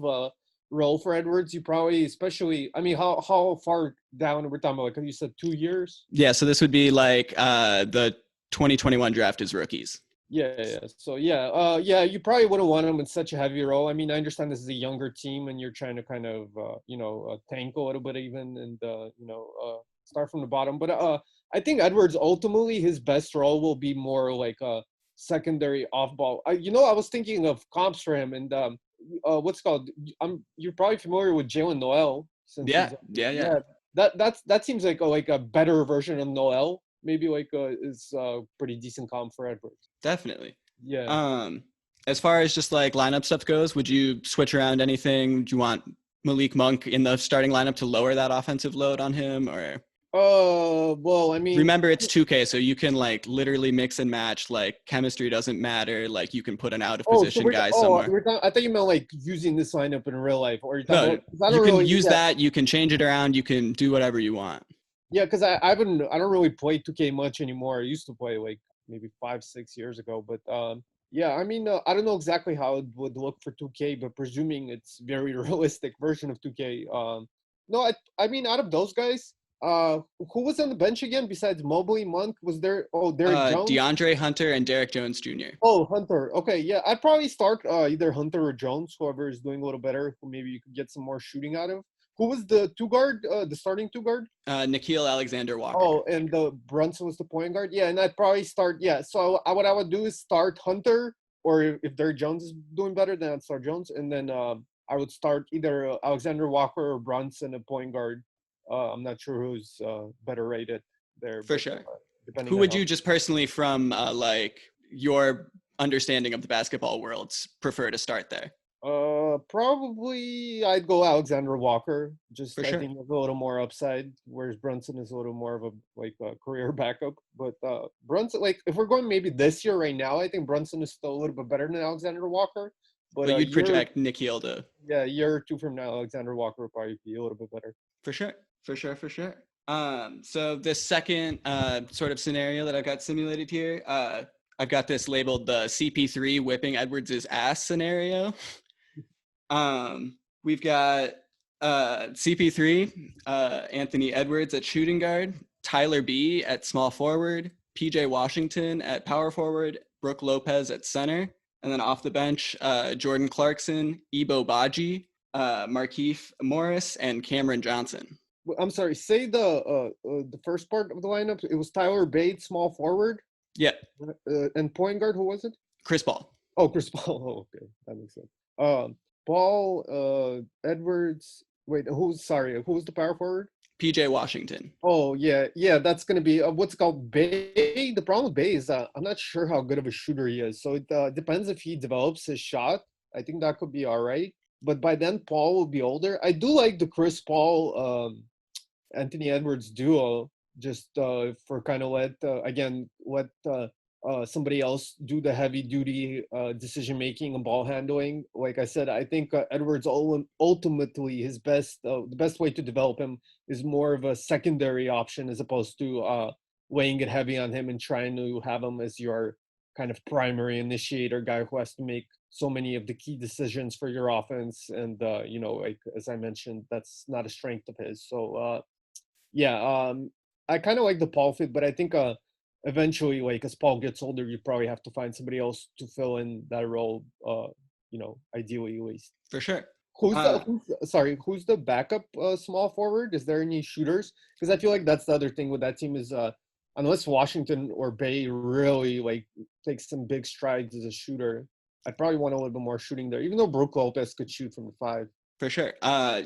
role for Edwards. You probably, especially, I mean, how far down we're talking about? Like you said, 2 years. Yeah, so this would be like the 2021 draft is rookies. Yeah. So yeah, you probably wouldn't want him in such a heavy role. I mean, I understand this is a younger team, and you're trying to kind of tank a little bit even, and start from the bottom. But I think Edwards ultimately his best role will be more like a secondary off ball. I was thinking of comps for him, and what's it called? You're probably familiar with Jaylen Noel. Yeah. That seems like a better version of Noel. maybe like is pretty decent comp for Edwards. Definitely. Yeah. As far as just like lineup stuff goes, would you switch around anything? Do you want Malik Monk in the starting lineup to lower that offensive load on him, or? Well, I mean, Remember, it's 2K, so you can like literally mix and match. Like chemistry doesn't matter. Like you can put an out of position guy somewhere. I thought you meant like using this lineup in real life, or No, you can use that. You can change it around. You can do whatever you want. Yeah, because I don't really play 2K much anymore. I used to play like maybe 5-6 years ago, but yeah, I mean, I don't know exactly how it would look for 2K, but presuming it's very realistic version of 2K. No, I mean, out of those guys, who was on the bench again besides Mobley, Monk? Was there? Oh, Derek Jones, DeAndre Hunter, and Derek Jones Jr. Oh, Hunter. Okay, yeah, I'd probably start either Hunter or Jones, whoever is doing a little better, who maybe you could get some more shooting out of. Who was the two guard, the starting two guard? Nikhil Alexander-Walker. Oh, and the Brunson was the point guard. Yeah, and I'd probably start. Yeah, so what I would do is start Hunter, or if Derek Jones is doing better, then I'd start Jones, and then I would start either Alexander Walker or Brunson at point guard. I'm not sure who's better rated there. For sure. Who would you just personally, from like your understanding of the basketball worlds, prefer to start there? Probably I'd go Alexander Walker. Just I think there's a little more upside, whereas Brunson is a little more of a career backup. But Brunson, like if we're going maybe this year right now, I think Brunson is still a little bit better than Alexander Walker. But you'd project Nikhil to. Yeah, a year or two from now, Alexander Walker will probably be a little bit better. For sure. So this second sort of scenario that I've got simulated here, I've got this labeled the CP3 whipping Edwards' ass scenario. We've got CP3, Anthony Edwards at shooting guard, Tyler B at small forward, PJ Washington at power forward, Brooke Lopez at center, and then off the bench, Jordan Clarkson, Ebo Baji, Markieff Morris, and Cameron Johnson. I'm sorry, say the first part of the lineup. It was Tyler Bates, small forward. Yeah. And point guard, who was it? Chris Paul. Oh, Chris Paul. Oh, okay, that makes sense. Paul, Edwards. Wait, who's the power forward? PJ Washington. Oh, yeah, that's going to be what's called Bay. The problem with Bay is I'm not sure how good of a shooter he is. So it depends if he develops his shot. I think that could be all right. But by then, Paul will be older. I do like the Chris Paul, Anthony Edwards duo, just for kind of let somebody else do the heavy duty decision making and ball handling. Like I said, I think Edwards ultimately the best way to develop him is more of a secondary option as opposed to weighing it heavy on him and trying to have him as your kind of primary initiator guy who has to make so many of the key decisions for your offense. And like as I mentioned, that's not a strength of his. So I kind of like the Paul fit, but I think eventually, like as Paul gets older, you probably have to find somebody else to fill in that role. Ideally, at least. For sure. Who's the backup small forward? Is there any shooters? Because I feel like that's the other thing with that team is unless Washington or Bay really like takes some big strides as a shooter, I'd probably want a little bit more shooting there. Even though Brooke Lopez could shoot from the 5. For sure.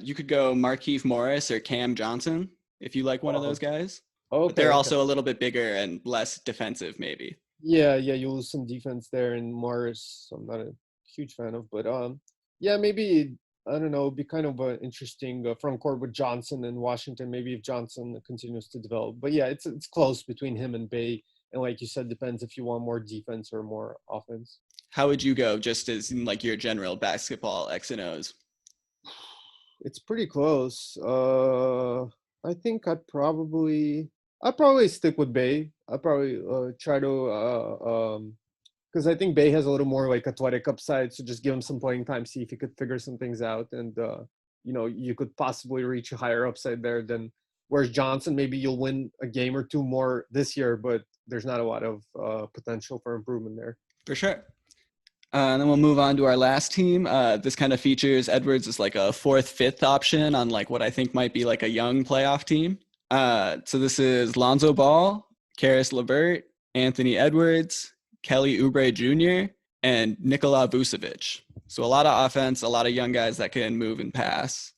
You could go Markieff Morris or Cam Johnson if you like one of those guys. Okay. But they're also a little bit bigger and less defensive, maybe. Yeah, you lose some defense there in Morris. I'm not a huge fan of, but maybe I don't know. It'd be kind of an interesting front court with Johnson and Washington. Maybe if Johnson continues to develop, but yeah, it's close between him and Bay. And like you said, depends if you want more defense or more offense. How would you go, just as in like your general basketball X and O's? It's pretty close. I think I'd probably stick with Bay. I'd probably try to because I think Bay has a little more like athletic upside. So just give him some playing time, see if he could figure some things out, and you could possibly reach a higher upside there than. Whereas Johnson, maybe you'll win a game or two more this year, but there's not a lot of potential for improvement there. For sure. And then we'll move on to our last team. This kind of features Edwards as like a 4th, 5th option on like what I think might be like a young playoff team. So this is Lonzo Ball, Karis LeVert, Anthony Edwards, Kelly Oubre Jr., and Nikola Vucevic. So a lot of offense, a lot of young guys that can move and pass.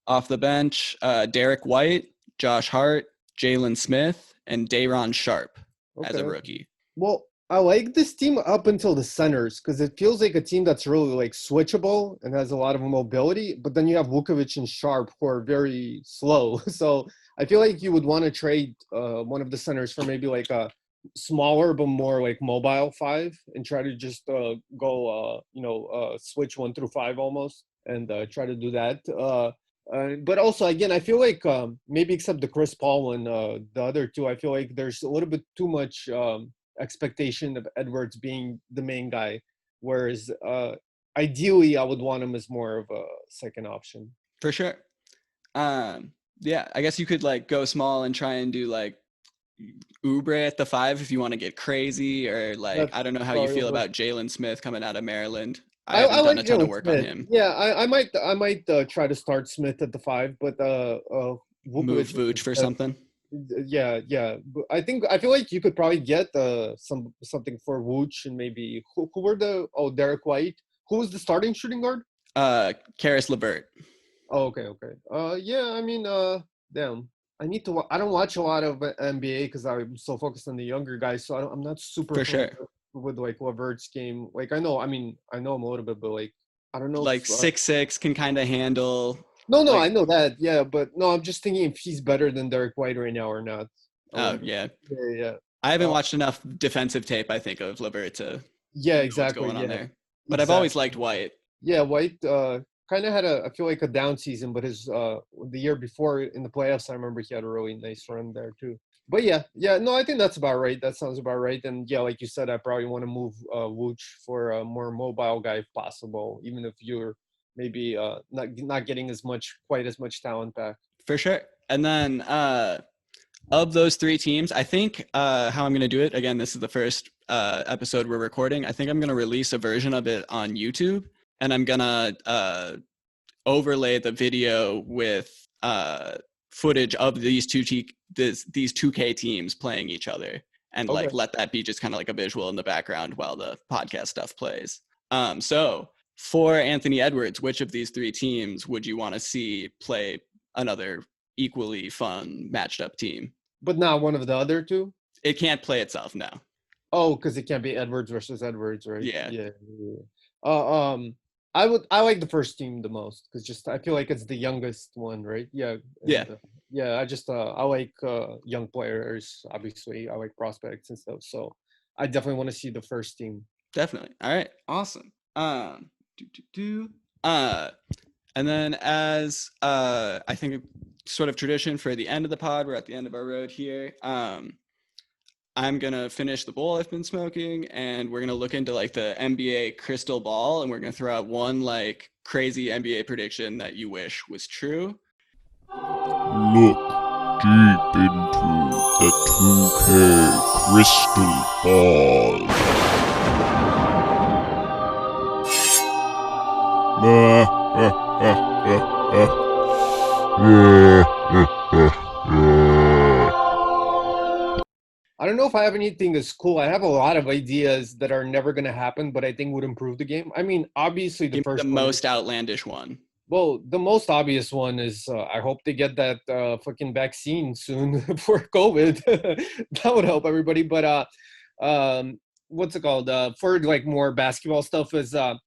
Off the bench, Derek White, Josh Hart, Jaylen Smith, and Dayron Sharp as a Okay. rookie. Well, I like this team up until the centers because it feels like a team that's really like switchable and has a lot of mobility. But then you have Vukovic and Sharp who are very slow. So I feel like you would want to trade one of the centers for maybe like a smaller but more like mobile 5 and try to just go switch 1 through 5 almost and try to do that. But also, again, I feel like maybe except the Chris Paul and the other two, I feel like there's a little bit too much expectation of Edwards being the main guy, whereas ideally I would want him as more of a second option. For sure. Yeah, I guess you could like go small and try and do like Oubre at the 5 if you want to get crazy, or like I don't know how you feel about Jaylen Smith coming out of Maryland. I haven't done a ton of work on him. Yeah, I might try to start Smith at the 5, but move Vooch for something. Yeah. I feel like you could probably get something for Vooch and maybe who were Derek White. Who was the starting shooting guard? Karis LeVert. Oh, okay. Yeah, I mean, damn. I don't watch a lot of NBA because I'm so focused on the younger guys, so I'm not super for sure with like LeVert's game. Like I know him a little bit, but like I don't know. Like 6'6" can kind of handle. No, like, I know that. Yeah, but no, I'm just thinking if he's better than Derek White right now or not. Oh yeah. I haven't watched enough defensive tape, I think, of LeVert to know exactly what's going on there. But exactly. I've always liked White. Yeah, White kind of had I feel like a down season, but his the year before in the playoffs, I remember he had a really nice run there too. But yeah, no, I think that's about right. That sounds about right. And yeah, like you said, I probably want to move Vooch for a more mobile guy if possible, even if you're maybe not getting quite as much talent back. For sure. And then of those 3 teams, I think how I'm going to do it, again, this is the first episode we're recording. I think I'm going to release a version of it on YouTube, and I'm going to overlay the video with footage of these 2K teams playing each other, and like let that be just kind of like a visual in the background while the podcast stuff plays. So for Anthony Edwards, which of these 3 teams would you want to see play another equally fun matched up team? But not one of the other 2? It can't play itself now. Oh, because it can't be Edwards versus Edwards, right? Yeah. I like the first team the most because I feel like it's the youngest one, right? Yeah. I like young players. Obviously, I like prospects and stuff. So I definitely want to see the first team. Definitely. All right. Awesome. And then as I think sort of tradition for the end of the pod, we're at the end of our road here. I'm going to finish the bowl I've been smoking, and we're going to look into like the NBA crystal ball, and we're going to throw out one like crazy NBA prediction that you wish was true. Look deep into the 2K crystal ball. I don't know if I have anything that's cool. I have a lot of ideas that are never going to happen, but I think would improve the game. I mean, obviously the most outlandish one. Well, the most obvious one is I hope they get that fucking vaccine soon for COVID. That would help everybody. But what's it called? For like more basketball stuff is I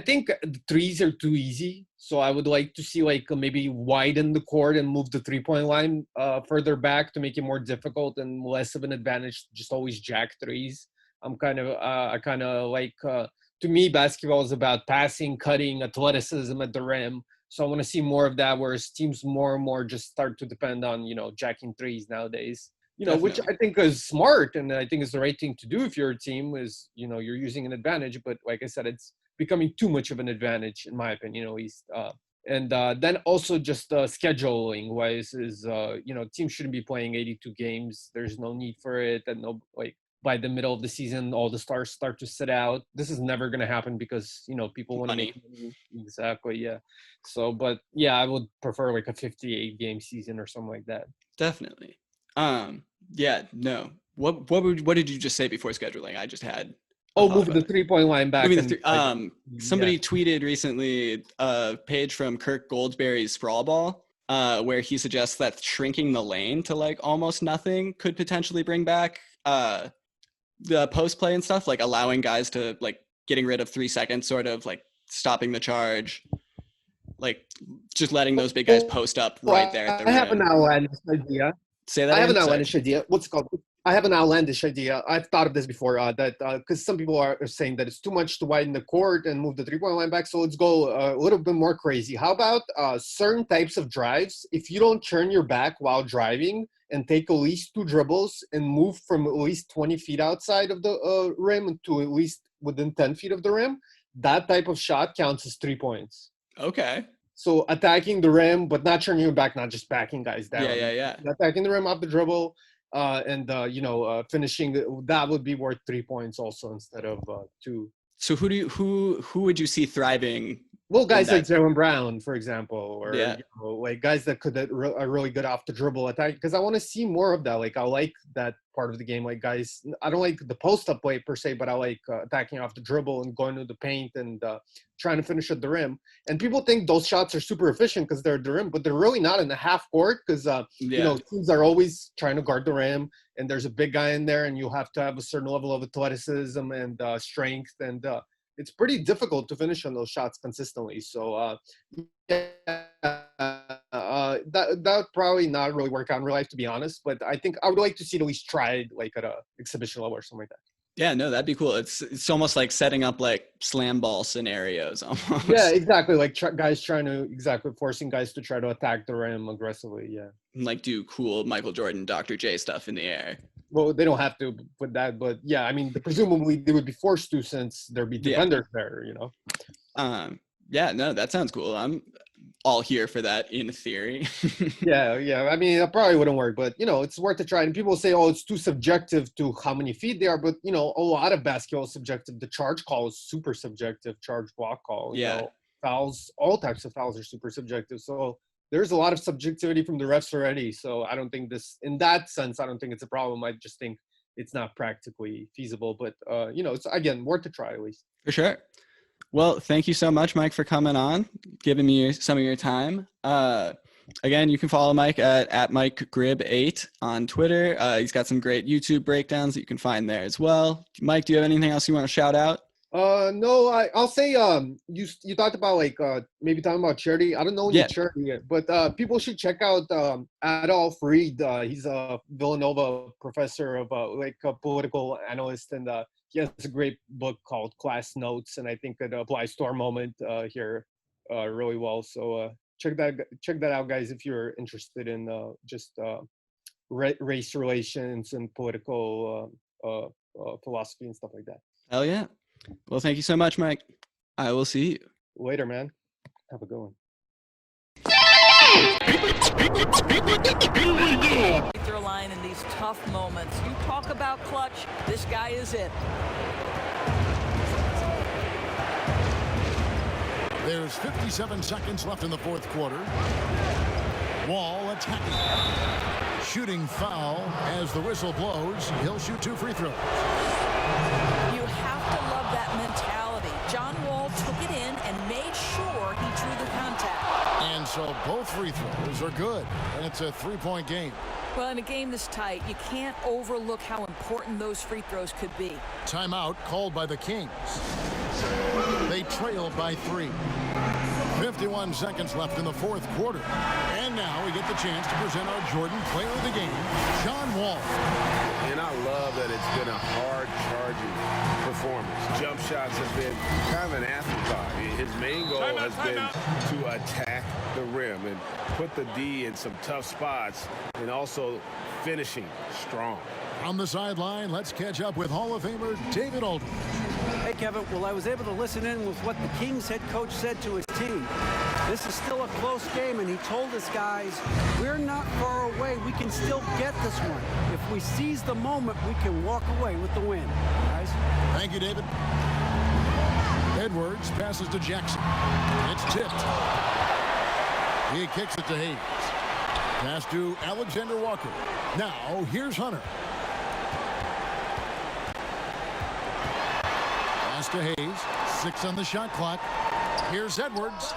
think the threes are too easy. So I would like to see like maybe widen the court and move the 3-point line further back to make it more difficult and less of an advantage to just always jack threes. I kind of like, to me, basketball is about passing, cutting, athleticism at the rim. So I want to see more of that, whereas teams more and more just start to depend on, jacking threes nowadays. Which I think is smart, and I think is the right thing to do if you're a team is, you're using an advantage. But like I said, it's becoming too much of an advantage, in my opinion, at least. And then also just scheduling wise is, teams shouldn't be playing 82 games. There's no need for it. And by the middle of the season, all the stars start to sit out. This is never going to happen because, people want to make money. Exactly. Yeah. So, but yeah, I would prefer like a 58 game season or something like that. Definitely. Yeah, no. What did you just say before scheduling? I just had. Moving the 3-point line back. Somebody tweeted recently a page from Kirk Goldsberry's Sprawl Ball, where he suggests that shrinking the lane to like almost nothing could potentially bring back the post play and stuff, like allowing guys to like getting rid of 3 seconds, sort of like stopping the charge, like just letting those big guys post up right there at the rim. I have an outlandish idea. Say that. I have an outlandish idea. What's it called? I have an outlandish idea. I've thought of this before. That because some people are saying that it's too much to widen the court and move the 3-point line back. So let's go a little bit more crazy. How about certain types of drives? If you don't turn your back while driving and take at least 2 dribbles and move from at least 20 feet outside of the rim to at least within 10 feet of the rim, that type of shot counts as 3 points. Okay. So attacking the rim, but not turning your back, not just backing guys down. Yeah. Attacking the rim off the dribble, and finishing, that would be worth 3 points also instead of 2. So who would you see thriving? Well, guys like Jaylen Brown, for example, or like guys that are really good off the dribble attack. Because I want to see more of that. Like I like that part of the game. Like guys, I don't like the post up play per se, but I like attacking off the dribble and going to the paint and trying to finish at the rim. And people think those shots are super efficient because they're at the rim, but they're really not in the half court because teams are always trying to guard the rim, and there's a big guy in there, and you have to have a certain level of athleticism and strength, and it's pretty difficult to finish on those shots consistently. So that would probably not really work out in real life, to be honest. But I think I would like to see it at least tried, like at a exhibition level or something like that. Yeah, no, that'd be cool. It's almost like setting up like slam ball scenarios almost. Yeah, exactly. Like forcing guys to try to attack the rim aggressively. Yeah. And like do cool Michael Jordan, Dr. J stuff in the air. Well, they don't have to with that, but yeah, I mean, presumably they would be forced to since there'd be defenders there, Yeah, no, that sounds cool. I'm all here for that in theory. Yeah. I mean, it probably wouldn't work, but it's worth a try. And people say, oh, it's too subjective to how many feet they are, but a lot of basketball is subjective. The charge call is super subjective. Charge block call, fouls, all types of fouls are super subjective. So there's a lot of subjectivity from the refs already. So I don't think in that sense, I don't think it's a problem. I just think it's not practically feasible, but it's again worth a try at least. For sure. Well, thank you so much, Mike, for coming on, giving me some of your time. Again, you can follow Mike at MikeGrib8 on Twitter. He's got some great YouTube breakdowns that you can find there as well. Mike, do you have anything else you want to shout out? No, I'll say you talked about like maybe talking about charity. I don't know any charity yet, but people should check out Adolf Reed. He's a Villanova professor of like a political analyst, and he has a great book called Class Notes, and I think it applies to our moment here really well. So check that out, guys, if you're interested in just race relations and political philosophy and stuff like that. Hell yeah. Well, thank you so much, Mike. I will see you later, man. Have a good one. Their line in these tough moments. You talk about clutch, this guy is it. There's 57 seconds left in the fourth quarter. Wall attacking. Shooting foul as the whistle blows. He'll shoot 2 free throws. You have to love that mentality. John Wall took it in and made sure he drew the contact. And so both free throws are good, and it's a 3-point game. Well, in a game this tight, you can't overlook how important those free throws could be. Timeout called by the Kings. They trail by 3. 51 seconds left in the fourth quarter. And now we get the chance to present our Jordan Player of the Game, John Wall. And I love that it's been a hard-charging performance. Jump shots have been kind of an afterthought. His main goal has been to attack the rim and put the D in some tough spots, and also finishing strong. On the sideline, let's catch up with Hall of Famer David Aldridge. Hey, Kevin. Well, I was able to listen in with what the Kings head coach said to his team. This is still a close game, and he told us guys, we're not far away. We can still get this one. If we seize the moment, we can walk away with the win. Guys. Thank you, David. Edwards passes to Jackson. It's tipped. He kicks it to Hayes. Pass to Alexander Walker. Now, here's Hunter. Pass to Hayes. 6 on the shot clock. Here's Edwards.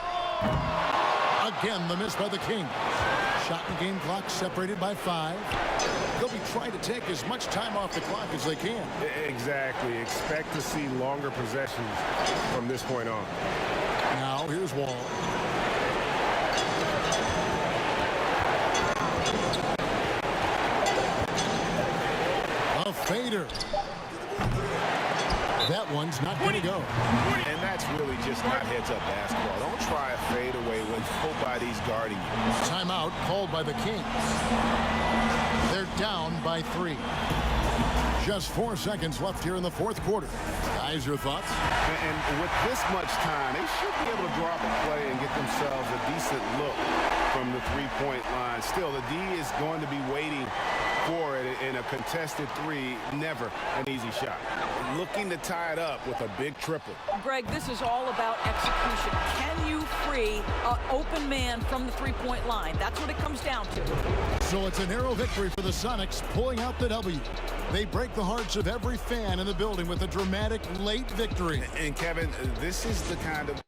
Again, the miss by the Kings. Shot and game clock separated by 5. They'll be trying to take as much time off the clock as they can. Exactly. Expect to see longer possessions from this point on. Now, here's Wall. A fader. That one's not going to go. And that's really just not heads-up basketball. Don't try a fadeaway when nobody's guarding you. Timeout called by the Kings. They're down by 3. Just 4 seconds left here in the fourth quarter. Guys, your thoughts? And with this much time, they should be able to draw up a play and get themselves a decent look from the three-point line. Still, the D is going to be waiting for it in a contested 3. Never an easy shot. Looking to tie it up with a big triple. Greg, this is all about execution. Can you free an open man from the three-point line? That's what it comes down to. So it's a narrow victory for the Sonics, pulling out the W. They break the hearts of every fan in the building with a dramatic late victory. And Kevin, this is the kind of